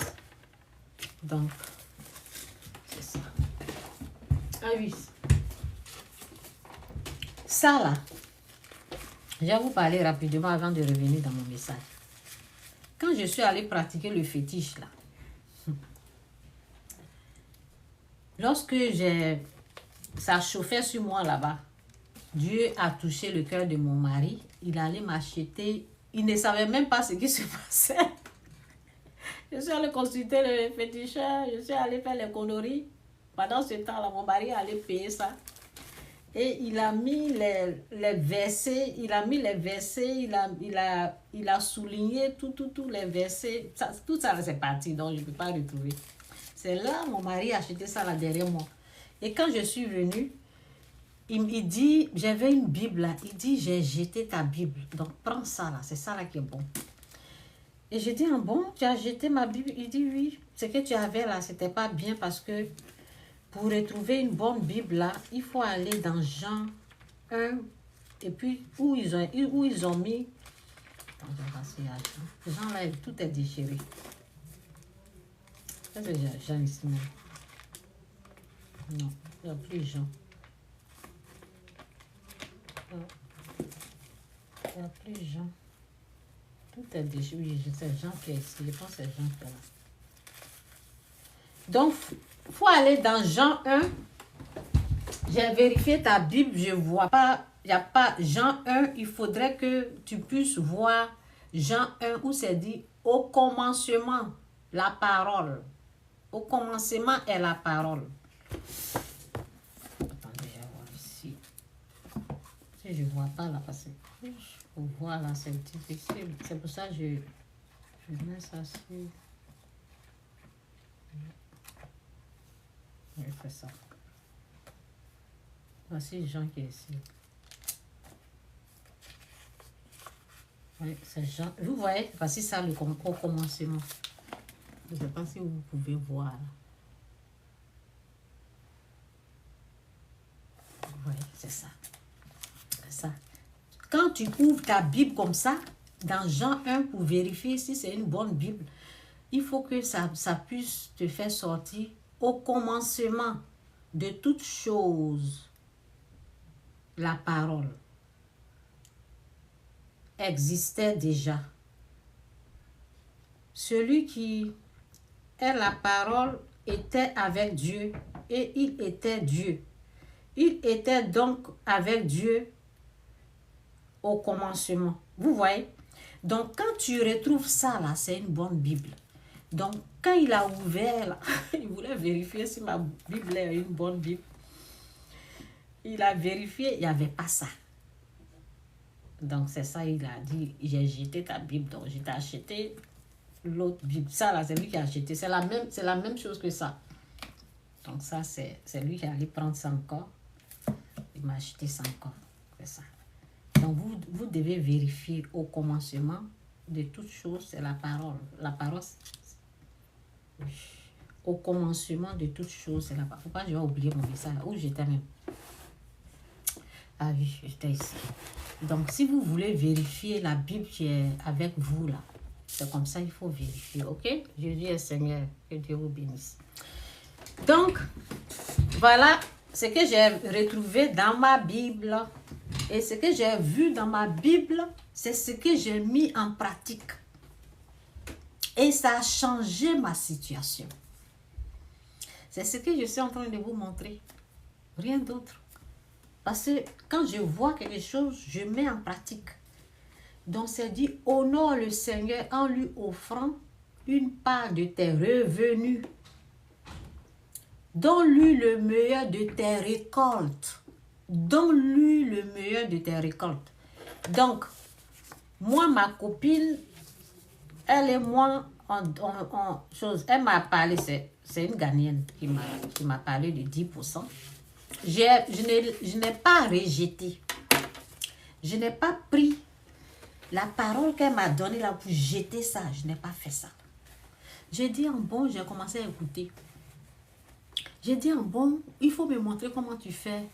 Donc, c'est ça. Ah oui. Ça là, je vais vous parler rapidement avant de revenir dans mon message. Quand je suis allée pratiquer le fétiche là, Lorsque ça chauffait sur moi là-bas, Dieu a touché le cœur de mon mari. Il allait m'acheter. Il ne savait même pas ce qui se passait. Je suis allée consulter le féticheur. Je suis allée faire les conneries. Pendant ce temps-là, mon mari allait payer ça. Et il a mis les versets. Il a mis les versets. Il a souligné tous les versets. Tout ça, c'est parti. Donc, je ne peux pas retrouver. C'est là, mon mari a acheté ça là derrière moi. Et quand je suis venue, il dit, j'avais une Bible là. Il dit, j'ai jeté ta Bible. Donc, prends ça là. C'est ça là qui est bon. Et j'ai dit, ah bon, tu as jeté ma Bible? Il dit, oui. Ce que tu avais là, c'était pas bien parce que pour retrouver une bonne Bible là, il faut aller dans Jean 1. Et puis, où ils ont mis... Attends, je vais passer à Jean. Jean là, tout est déchiré. Ça, c'est Jean ici même. Non, il n'y a plus Jean. Il n'y a plus Jean. Tout est déchiré. Oui, c'est Jean qui est ici. Je pense que c'est Jean qui est là. Donc, il faut aller dans Jean 1. J'ai vérifié ta Bible, je ne vois pas. Il n'y a pas Jean 1. Il faudrait que tu puisses voir Jean 1 où c'est dit au commencement, la parole. Au commencement est la parole. Attendez, je vais voir ici. Si je ne vois pas là, parce que pour voir là, c'est difficile. C'est pour ça que je mets ça sur. Je fais ça. Voici Jean qui est ici. Oui, c'est Jean. Vous voyez, voici ça au commencement. Je ne sais pas si vous pouvez voir. Oui, c'est ça. C'est ça. Quand tu ouvres ta Bible comme ça, dans Jean 1, pour vérifier si c'est une bonne Bible, il faut que ça puisse te faire sortir au commencement de toute chose. La parole existait déjà. Celui qui est la parole était avec Dieu et il était Dieu. Il était donc avec Dieu au commencement. Vous voyez? Donc, quand tu retrouves ça, là, c'est une bonne Bible. Donc, quand il a ouvert, là, il voulait vérifier si ma Bible est une bonne Bible. Il a vérifié, il n'y avait pas ça. Donc, c'est ça, il a dit, j'ai jeté ta Bible, donc j'ai acheté l'autre Bible. Ça, là, c'est lui qui a acheté. C'est la même chose que ça. Donc, ça, c'est lui qui allait prendre ça encore. Il m'a acheté ça encore. C'est ça. Donc, vous devez vérifier au commencement de toute chose, c'est la parole. La parole, au commencement de toute chose, c'est la parole. Pourquoi je vais oublier mon message? Où j'étais même? Ah oui, j'étais ici. Donc, si vous voulez vérifier la Bible qui est avec vous, là, c'est comme ça, il faut vérifier, ok? Je dis au Seigneur, que Dieu vous bénisse. Donc, voilà ce que j'ai retrouvé dans ma Bible. Et ce que j'ai vu dans ma Bible, c'est ce que j'ai mis en pratique. Et ça a changé ma situation. C'est ce que je suis en train de vous montrer. Rien d'autre. Parce que quand je vois quelque chose, je mets en pratique. Donc c'est dit, honore le Seigneur en lui offrant une part de tes revenus. Donne-lui le meilleur de tes récoltes. Donne-lui le meilleur de tes récoltes. Donc, moi, ma copine, elle et moi, elle m'a parlé, c'est une Ghanéenne qui m'a parlé de 10%. Je n'ai pas rejeté. Je n'ai pas pris la parole qu'elle m'a donnée là pour jeter ça. Je n'ai pas fait ça. J'ai dit, bon, j'ai commencé à écouter. J'ai dit, bon, il faut me montrer comment tu fais.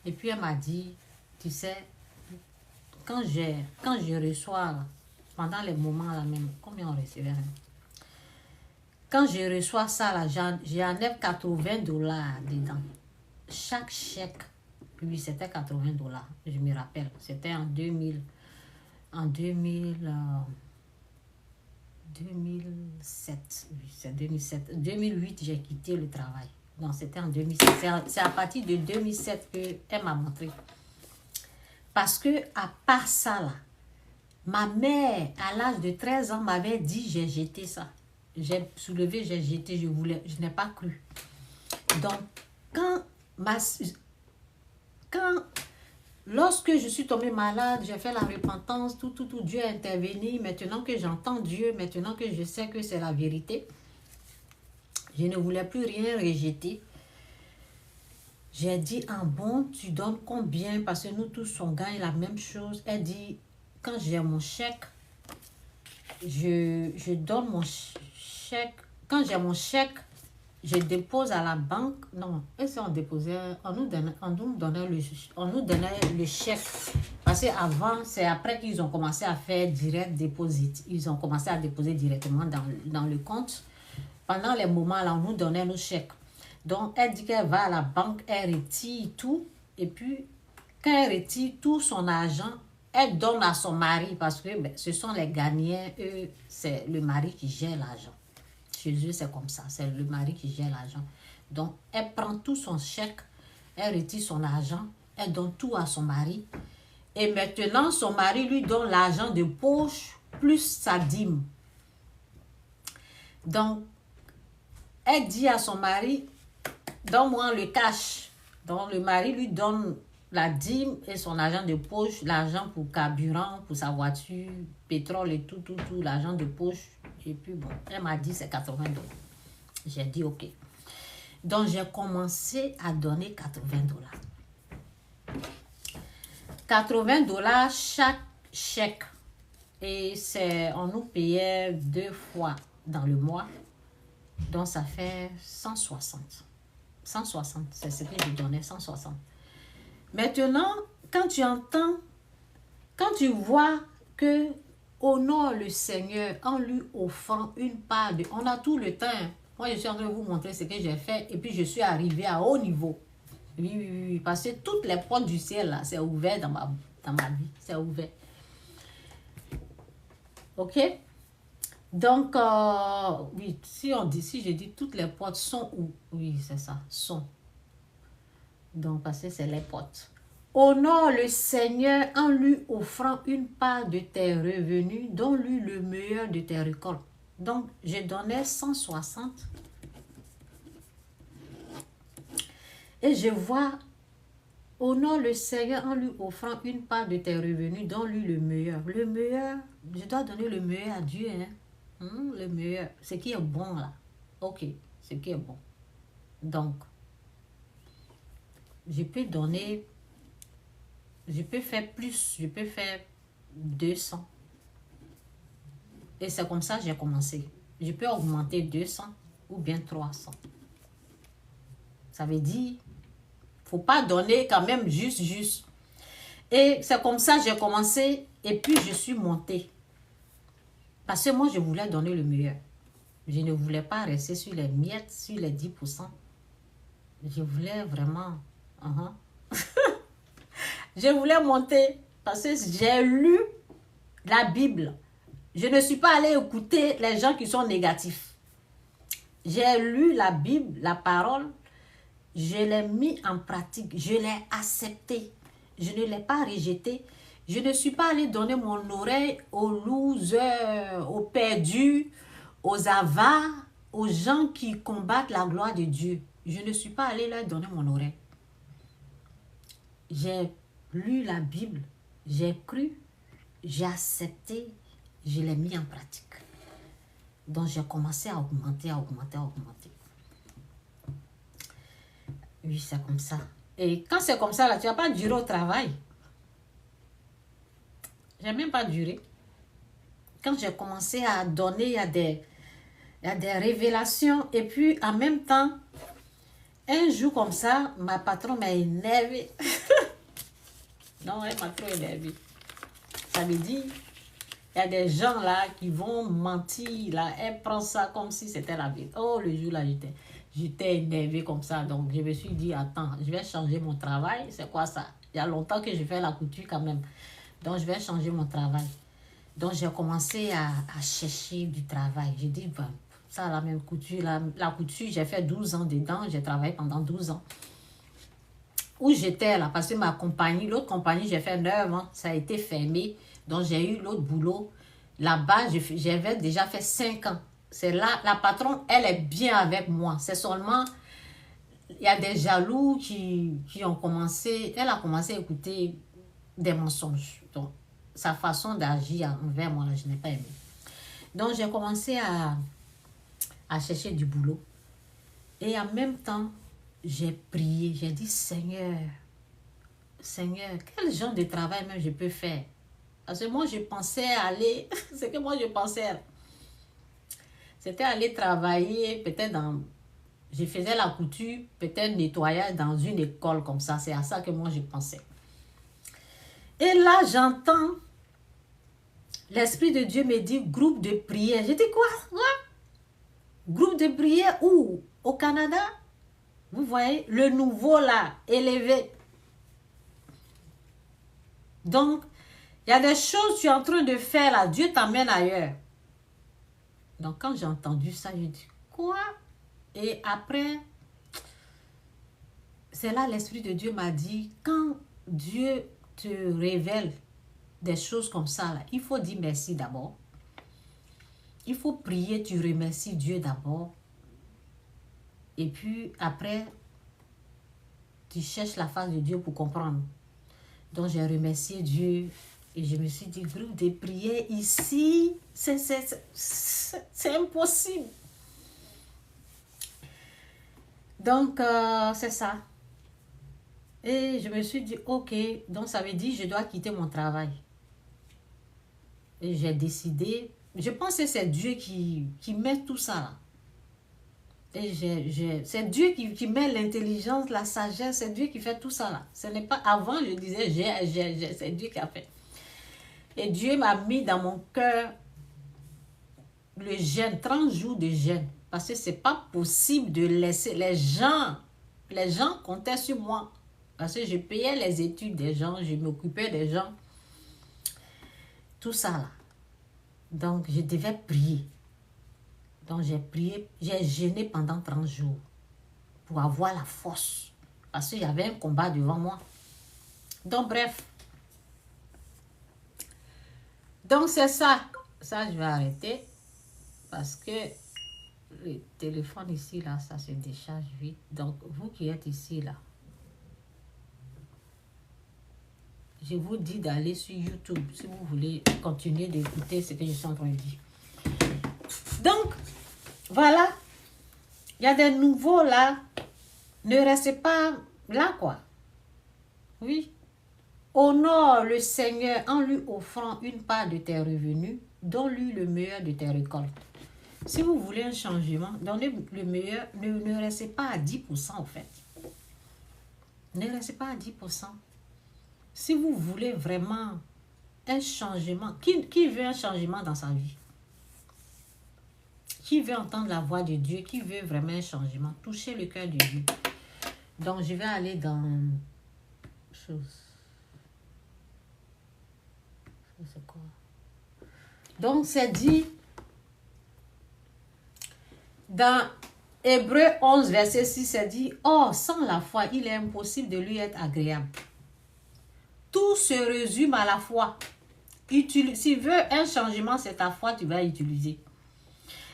Et puis elle m'a dit, tu sais, quand je reçois, pendant les moments là même, combien on recevait même? Quand je reçois ça là, j'enlève $80 dedans. Chaque chèque, oui, c'était $80. Je me rappelle. C'était en 2007. 2007. Oui, c'est 2007. 2008, j'ai quitté le travail. Non, c'était en 2007. C'est à partir de 2007 qu'elle m'a montré. Parce que à part ça, là, ma mère, à l'âge de 13 ans, m'avait dit, j'ai jeté ça. J'ai soulevé, j'ai jeté, je n'ai pas cru. Donc, lorsque je suis tombée malade, j'ai fait la repentance, tout, Dieu a intervenu. Maintenant que j'entends Dieu, maintenant que je sais que c'est la vérité, je ne voulais plus rien rejeter. J'ai dit, ah bon, tu donnes combien? Parce que nous tous, on gagne la même chose. Elle dit, quand j'ai mon chèque, je donne mon chèque. Quand j'ai mon chèque, je dépose à la banque. Non, et si on déposait, on nous donnait le chèque. Parce qu'avant, c'est après qu'ils ont commencé à faire direct deposit. Ils ont commencé à déposer directement dans le compte. Pendant les moments là, on nous donnait nos chèques. Donc, elle dit qu'elle va à la banque, elle retire tout. Et puis, quand elle retire tout son argent, elle donne à son mari parce que ce sont les gagnants. Eux, c'est le mari qui gère l'argent. Chez eux, c'est comme ça. C'est le mari qui gère l'argent. Donc, elle prend tout son chèque, elle retire son argent, elle donne tout à son mari. Et maintenant, son mari lui donne l'argent de poche plus sa dîme. Donc, elle dit à son mari, donne-moi le cash. Donc, le mari lui donne la dîme et son argent de poche, l'argent pour carburant, pour sa voiture, pétrole et tout, l'argent de poche. Et puis, bon, elle m'a dit c'est 80 $. J'ai dit ok. Donc, j'ai commencé à donner 80 $. 80 $ chaque chèque. Et on nous payait 2 fois dans le mois. Donc, ça fait 160. 160, c'est ce que je donnais, 160. Maintenant, quand tu vois que honore le Seigneur en lui offrant une part de... On a tout le temps. Moi, je suis en train de vous montrer ce que j'ai fait et puis je suis arrivée à haut niveau. Oui, parce que toutes les portes du ciel, là, c'est ouvert dans ma vie. C'est ouvert. OK? Donc, oui, si je dis toutes les portes sont où? Oui, c'est ça, sont. Donc, parce que c'est les portes. Honore le Seigneur en lui offrant une part de tes revenus, donne-lui le meilleur de tes récoltes. Donc, je donnais 160. Et je vois, honore le Seigneur en lui offrant une part de tes revenus, donne-lui le meilleur. Le meilleur, je dois donner le meilleur à Dieu, hein. Le meilleur, ce qui est bon là. Ok, ce qui est bon. Donc, je peux donner, je peux faire plus, je peux faire 200. Et c'est comme ça que j'ai commencé. Je peux augmenter 200 ou bien 300. Ça veut dire, faut pas donner quand même juste. Et c'est comme ça que j'ai commencé et puis je suis montée. Parce que moi, je voulais donner le meilleur. Je ne voulais pas rester sur les miettes, sur les 10%. Je voulais vraiment... Je voulais monter parce que j'ai lu la Bible. Je ne suis pas allée écouter les gens qui sont négatifs. J'ai lu la Bible, la parole. Je l'ai mis en pratique. Je l'ai accepté. Je ne l'ai pas rejeté. Je ne suis pas allée donner mon oreille aux losers, aux perdus, aux avares, aux gens qui combattent la gloire de Dieu. Je ne suis pas allée leur donner mon oreille. J'ai lu la Bible, j'ai cru, j'ai accepté, je l'ai mis en pratique. Donc, j'ai commencé à augmenter. Oui, c'est comme ça. Et quand c'est comme ça, là, tu ne vas pas durer au travail. Je n'ai même pas duré. Quand j'ai commencé à donner, il y a des révélations. Et puis, en même temps, un jour comme ça, ma patronne m'a énervée. Non, elle m'a trop énervée. Ça veut dire, il y a des gens là qui vont mentir. Là, elle prend ça comme si c'était la vie. Oh, le jour là, j'étais énervée comme ça. Donc, je me suis dit, attends, je vais changer mon travail. C'est quoi ça? Il y a longtemps que je fais la couture quand même. Donc, je vais changer mon travail. Donc, j'ai commencé à chercher du travail. J'ai dit, ben, Ça, la même couture. La couture, j'ai fait 12 ans dedans. J'ai travaillé pendant 12 ans. Où j'étais là, parce que ma compagnie, l'autre compagnie, j'ai fait 9 ans. Ça a été fermé. Donc, j'ai eu l'autre boulot. Là-bas, j'avais déjà fait 5 ans. C'est là, la patronne, elle est bien avec moi. C'est seulement, il y a des jaloux qui ont commencé, elle a commencé à écouter des mensonges. Donc, sa façon d'agir envers moi, là, je n'ai pas aimé. Donc, j'ai commencé à chercher du boulot. Et en même temps, j'ai prié. J'ai dit, Seigneur, quel genre de travail même je peux faire? Parce que moi, je pensais aller, c'est que moi, je pensais, c'était aller travailler peut-être dans, je faisais la couture, peut-être nettoyage dans une école comme ça. C'est à ça que moi, je pensais. Et là, j'entends l'Esprit de Dieu me dit groupe de prière. Je dis quoi? Groupe de prière où? Au Canada? Vous voyez, le nouveau là, élevé. Donc, il y a des choses que tu es en train de faire là. Dieu t'amène ailleurs. Donc, quand j'ai entendu ça, je dis quoi? Et après, c'est là l'Esprit de Dieu m'a dit, quand Dieu te révèle des choses comme ça, là, il faut dire merci d'abord. Il faut prier, tu remercies Dieu d'abord. Et puis après, tu cherches la face de Dieu pour comprendre. Donc j'ai remercié Dieu et je me suis dit, groupe de prière ici, c'est impossible. Donc c'est ça. Et je me suis dit, ok, donc ça veut dire que je dois quitter mon travail. Et j'ai décidé, je pense que c'est Dieu qui met tout ça là. Et c'est Dieu qui met l'intelligence, la sagesse, c'est Dieu qui fait tout ça là. Ce n'est pas avant, je disais, c'est Dieu qui a fait. Et Dieu m'a mis dans mon cœur le jeûne, 30 jours de jeûne. Parce que ce n'est pas possible de laisser les gens comptaient sur moi. Parce que je payais les études des gens, je m'occupais des gens. Tout ça là. Donc, je devais prier. Donc, j'ai prié, j'ai jeûné pendant 30 jours pour avoir la force. Parce qu'il y avait un combat devant moi. Donc, bref. Donc, c'est ça. Ça, je vais arrêter. Parce que le téléphone ici, là, ça se décharge vite. Donc, vous qui êtes ici, là, je vous dis d'aller sur YouTube si vous voulez continuer d'écouter ce que je suis en train de dire. Donc, voilà. Il y a des nouveaux là. Ne restez pas là, quoi. Oui. Honore le Seigneur en lui offrant une part de tes revenus. Donne-lui le meilleur de tes récoltes. Si vous voulez un changement, donnez le meilleur. Ne restez pas à 10% en fait. Ne restez pas à 10%. Si vous voulez vraiment un changement, qui veut un changement dans sa vie? Qui veut entendre la voix de Dieu? Qui veut vraiment un changement? Touchez le cœur de Dieu. Donc, je vais aller dans... C'est quoi? Donc, c'est dit dans Hébreux 11, verset 6, c'est dit, « Or, sans la foi, il est impossible de lui être agréable. » Tout se résume à la foi. S'il veut un changement, c'est ta foi que tu vas utiliser.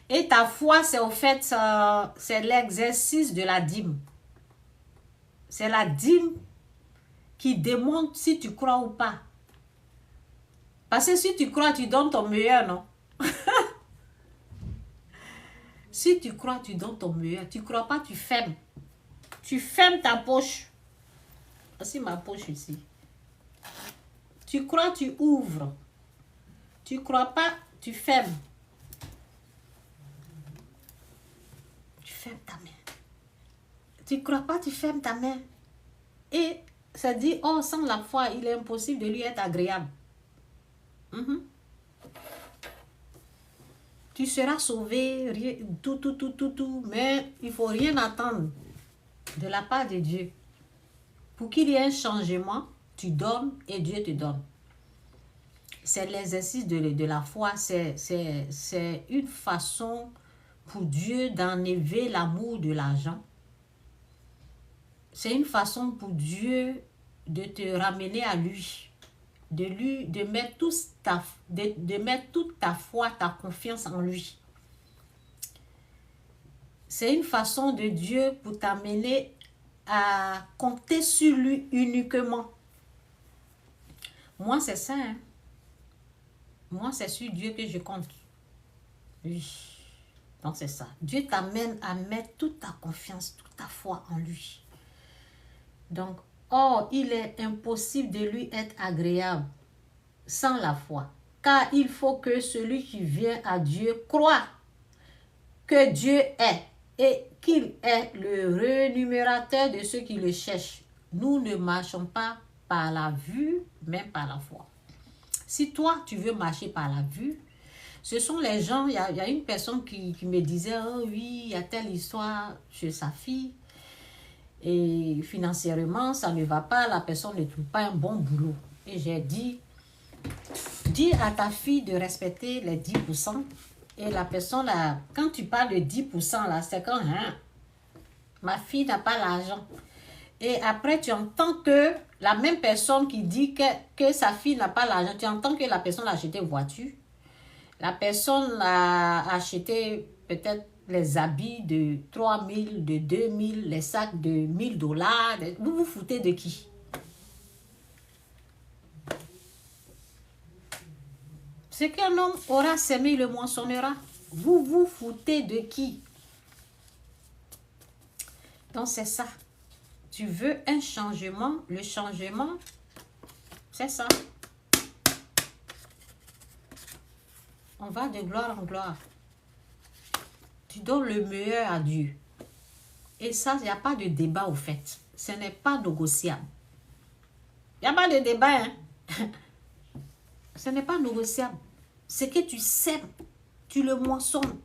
Et ta foi, c'est au fait, c'est l'exercice de la dîme. C'est la dîme qui démontre si tu crois ou pas. Parce que si tu crois, tu donnes ton meilleur, non? Si tu crois, tu donnes ton meilleur. Tu ne crois pas, tu fermes. Tu fermes ta poche. Voici ma poche ici. Tu crois, tu ouvres. Tu ne crois pas, tu fermes. Tu fermes ta main. Tu ne crois pas, tu fermes ta main. Et ça dit, oh, sans la foi, il est impossible de lui être agréable. Tu seras sauvé, tout, mais il ne faut rien attendre de la part de Dieu. Pour qu'il y ait un changement, tu donnes et Dieu te donne. C'est l'exercice de la foi, c'est une façon pour Dieu d'enlever l'amour de l'argent. C'est une façon pour Dieu de te ramener à lui. De mettre de mettre toute ta foi, ta confiance en lui. C'est une façon de Dieu pour t'amener à compter sur lui uniquement. Moi, c'est ça. Hein? Moi, c'est sur Dieu que je compte. Oui. Donc, c'est ça. Dieu t'amène à mettre toute ta confiance, toute ta foi en lui. Donc, or, il est impossible de lui être agréable sans la foi. Car il faut que celui qui vient à Dieu croit que Dieu est et qu'il est le rémunérateur de ceux qui le cherchent. Nous ne marchons pas par la vue, mais par la foi. Si toi, tu veux marcher par la vue, ce sont les gens, il y a une personne qui me disait, oh oui, il y a telle histoire chez sa fille, et financièrement, ça ne va pas, la personne ne trouve pas un bon boulot. Et j'ai dit, dis à ta fille de respecter les 10%. Et la personne, là, quand tu parles de 10%, là, c'est quand, hein, ma fille n'a pas l'argent. Et après, tu entends que la même personne qui dit que sa fille n'a pas l'argent, tu entends que la personne a acheté une voiture. La personne a acheté peut-être les habits de 3 000, de 2 000, les sacs de 1 000 $. Vous vous foutez de qui? Ce qu'un homme aura semé, il le moissonnera. Vous vous foutez de qui? Donc c'est ça. Tu veux un changement, le changement, c'est ça. On va de gloire en gloire. Tu donnes le meilleur à Dieu. Et ça, il n'y a pas de débat au fait. Ce n'est pas négociable. Il n'y a pas de débat, hein. Ce n'est pas négociable. Ce que tu sèmes, tu le moissonnes.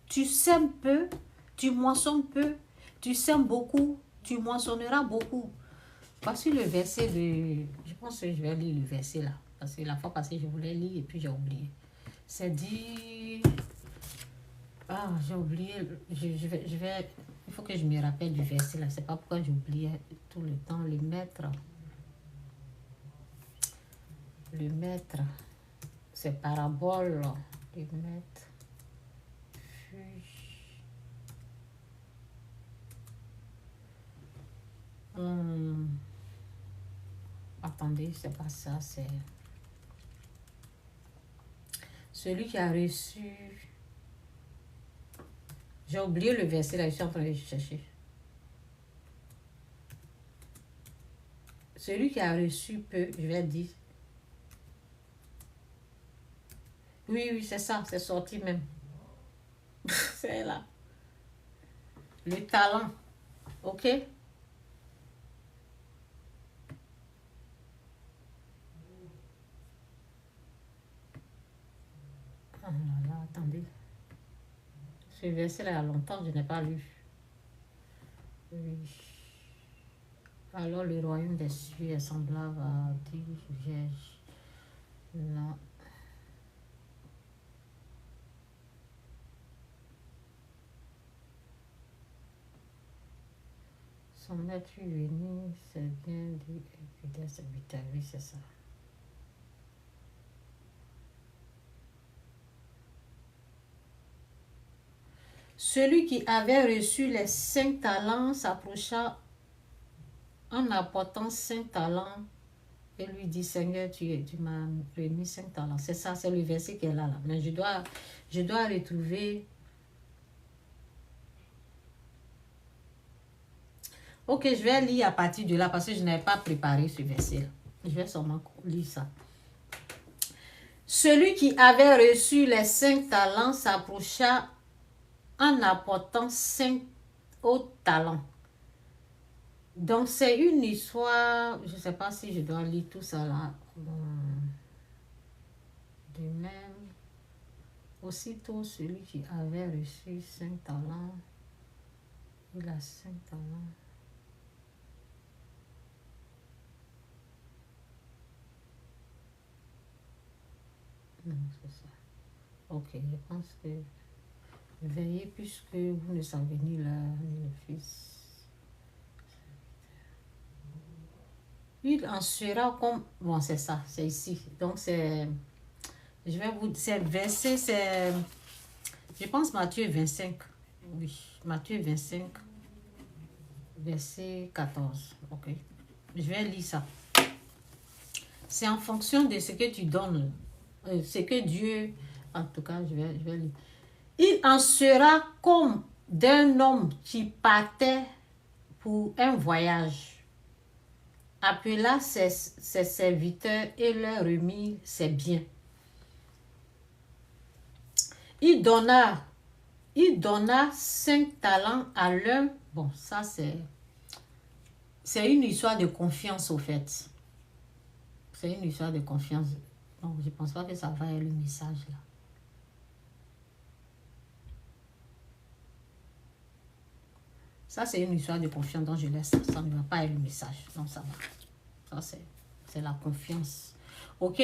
Tu sèmes peu, tu moissonnes peu. Tu sèmes beaucoup, tu moissonneras beaucoup. Voici le verset de... Je pense que je vais lire le verset là. Parce que la fois passée, je voulais lire et puis j'ai oublié. C'est dit... Ah, j'ai oublié. Je vais... Il faut que je me rappelle du verset là. C'est pas pourquoi j'oubliais tout le temps. Le maître. C'est parabole. Le maître. Attendez, c'est pas ça, c'est... Celui qui a reçu... J'ai oublié le verset là, je suis en train de chercher. Celui qui a reçu peu, je vais dire. Oui, c'est ça, c'est sorti même. C'est là. Le talent, ok? Oh là là, attendez. Ce verset là, il y a longtemps, je n'ai pas lu. Oui. Alors le royaume des cieux est semblable à 10 vierges. Là. Son maître uni, c'est bien dit, et puis c'est oui, c'est ça. Celui qui avait reçu les 5 talents s'approcha en apportant 5 talents et lui dit, Seigneur, tu m'as remis 5 talents. C'est ça, c'est le verset qui est là. Mais je dois retrouver. Ok, je vais lire à partir de là parce que je n'avais pas préparé ce verset-là. Je vais seulement lire ça. Celui qui avait reçu les 5 talents s'approcha en apportant 5 autres talents. Donc, c'est une histoire, je ne sais pas si je dois lire tout ça là. De même, aussitôt celui qui avait reçu 5 talents, il a 5 talents. Non, c'est ça. Ok, je pense que... Veillez puisque vous ne savez ni l'heure ni le fils. Il en sera comme... Bon, c'est ça, c'est ici. Donc, c'est... Je vais vous... C'est verset, c'est... Je pense Matthieu 25. Oui, Matthieu 25, verset 14. Ok. Je vais lire ça. C'est en fonction de ce que tu donnes. Ce que Dieu... En tout cas, je vais lire. Il en sera comme d'un homme qui partait pour un voyage, appela ses serviteurs et leur remit ses biens. Il donna 5 talents à l'un. Bon, ça c'est une histoire de confiance au fait. C'est une histoire de confiance. Donc, je ne pense pas que ça va être le message là. Ça, c'est une histoire de confiance, donc je laisse ça. Ça ne va pas être le message. Donc, ça va. Ça, c'est la confiance. OK?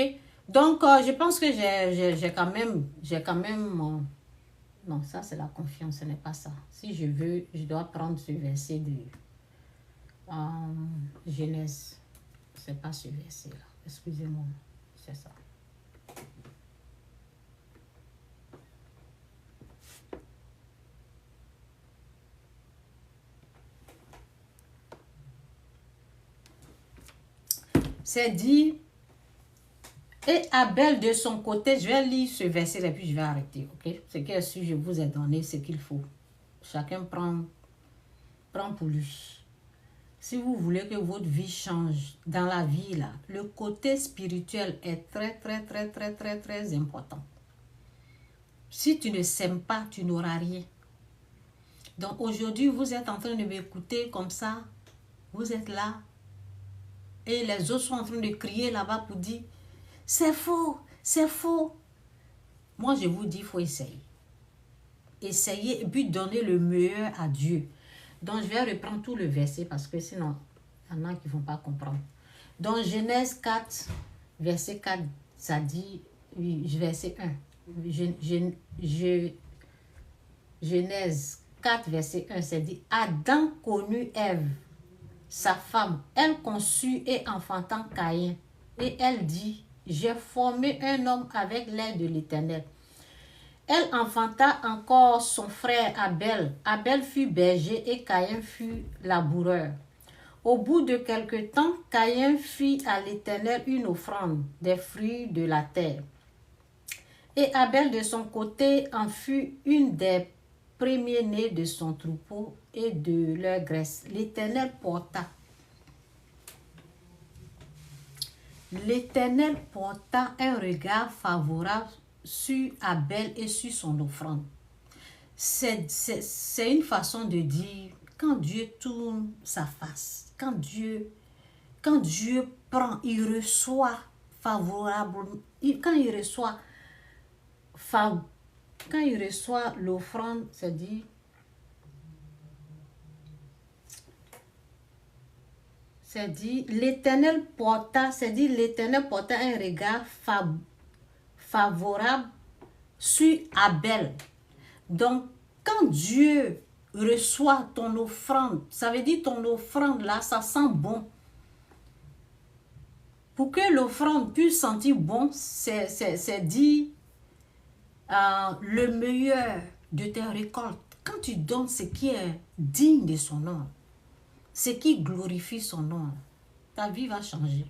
Donc, je pense que j'ai quand même... non, ça, c'est la confiance. Ce n'est pas ça. Si je veux, je dois prendre ce verset de Genèse. Ce n'est pas ce verset-là. Excusez-moi. C'est ça. C'est dit, et Abel de son côté, je vais lire ce verset et puis je vais arrêter, ok? Ce que si je vous ai donné, ce qu'il faut. Chacun prend pour lui. Si vous voulez que votre vie change dans la vie, là, le côté spirituel est très, très, très, très, très, très important. Si tu ne s'aimes pas, tu n'auras rien. Donc aujourd'hui, vous êtes en train de m'écouter comme ça. Vous êtes là. Et les autres sont en train de crier là-bas pour dire, c'est faux, c'est faux. Moi, je vous dis, il faut essayer. Essayez et puis donner le meilleur à Dieu. Donc, je vais reprendre tout le verset parce que sinon, il y en a qui ne vont pas comprendre. Dans Genèse 4, verset 4, ça dit, verset 1. Genèse 4, verset 1, ça dit, Adam connut Ève, sa femme. Elle conçut et enfanta Caïn. Et elle dit, j'ai formé un homme avec l'aide de l'Éternel. Elle enfanta encore son frère Abel. Abel fut berger et Caïn fut laboureur. Au bout de quelque temps, Caïn fit à l'Éternel une offrande des fruits de la terre. Et Abel de son côté en fut une des premiers-nés de son troupeau et de leur graisse. L'Éternel porta un regard favorable sur Abel et sur son offrande. C'est une façon de dire, quand Dieu tourne sa face, quand Dieu prend, il reçoit favorable, quand il reçoit l'offrande, c'est dit, l'Éternel porta un regard favorable sur Abel. Donc, quand Dieu reçoit ton offrande, ça veut dire ton offrande là, ça sent bon. Pour que l'offrande puisse sentir bon, c'est dit le meilleur de tes récoltes. Quand tu donnes ce qui est digne de son nom, ce qui glorifie son nom, ta vie va changer.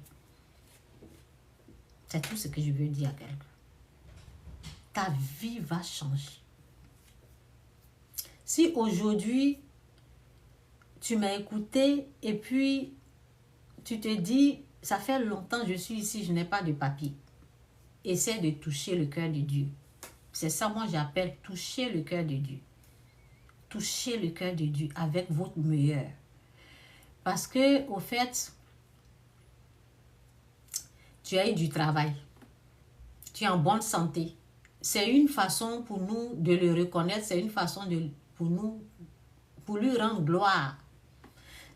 C'est tout ce que je veux dire à quelqu'un. Ta vie va changer. Si aujourd'hui, tu m'as écouté et puis tu te dis, ça fait longtemps que je suis ici, je n'ai pas de papier. Essaie de toucher le cœur de Dieu. C'est ça, moi, j'appelle toucher le cœur de Dieu. Toucher le cœur de Dieu avec votre meilleur. Parce que, au fait, tu as eu du travail. Tu es en bonne santé. C'est une façon pour nous de le reconnaître. C'est une façon pour lui rendre gloire.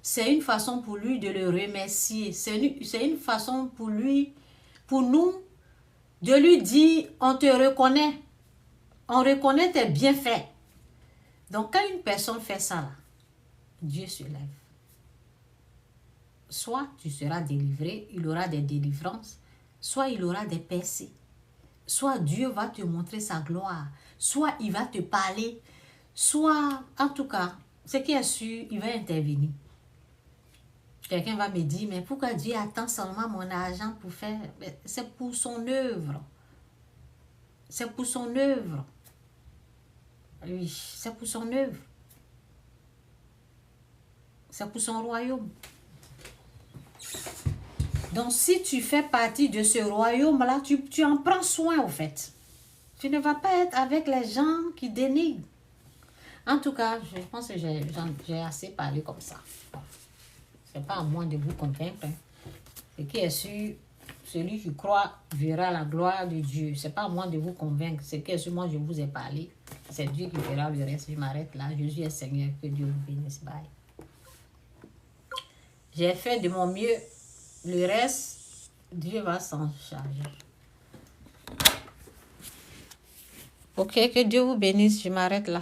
C'est une façon pour lui de le remercier. C'est une façon pour nous, de lui dire, on te reconnaît. On reconnaît tes bienfaits. Donc, quand une personne fait ça, là, Dieu se lève. Soit tu seras délivré, il aura des délivrances, soit il aura des percées, soit Dieu va te montrer sa gloire, soit il va te parler, soit, en tout cas, ce qui est sûr, il va intervenir. Quelqu'un va me dire, mais pourquoi Dieu attend seulement mon argent pour faire? C'est pour son œuvre. C'est pour son œuvre. Oui, c'est pour son œuvre. C'est pour son royaume. Donc, si tu fais partie de ce royaume-là, tu en prends soin, au fait. Tu ne vas pas être avec les gens qui dénigrent. En tout cas, je pense que j'ai assez parlé comme ça. Ce n'est pas à moi de vous convaincre. Ce qui est sûr, celui qui croit verra la gloire de Dieu. Ce n'est pas à moi de vous convaincre. Ce qui est sûr, moi, je vous ai parlé. C'est Dieu qui verra le reste. Je m'arrête là. Jésus est Seigneur. Que Dieu vous bénisse. Bye. J'ai fait de mon mieux. Le reste, Dieu va s'en charger. Ok, que Dieu vous bénisse. Je m'arrête là.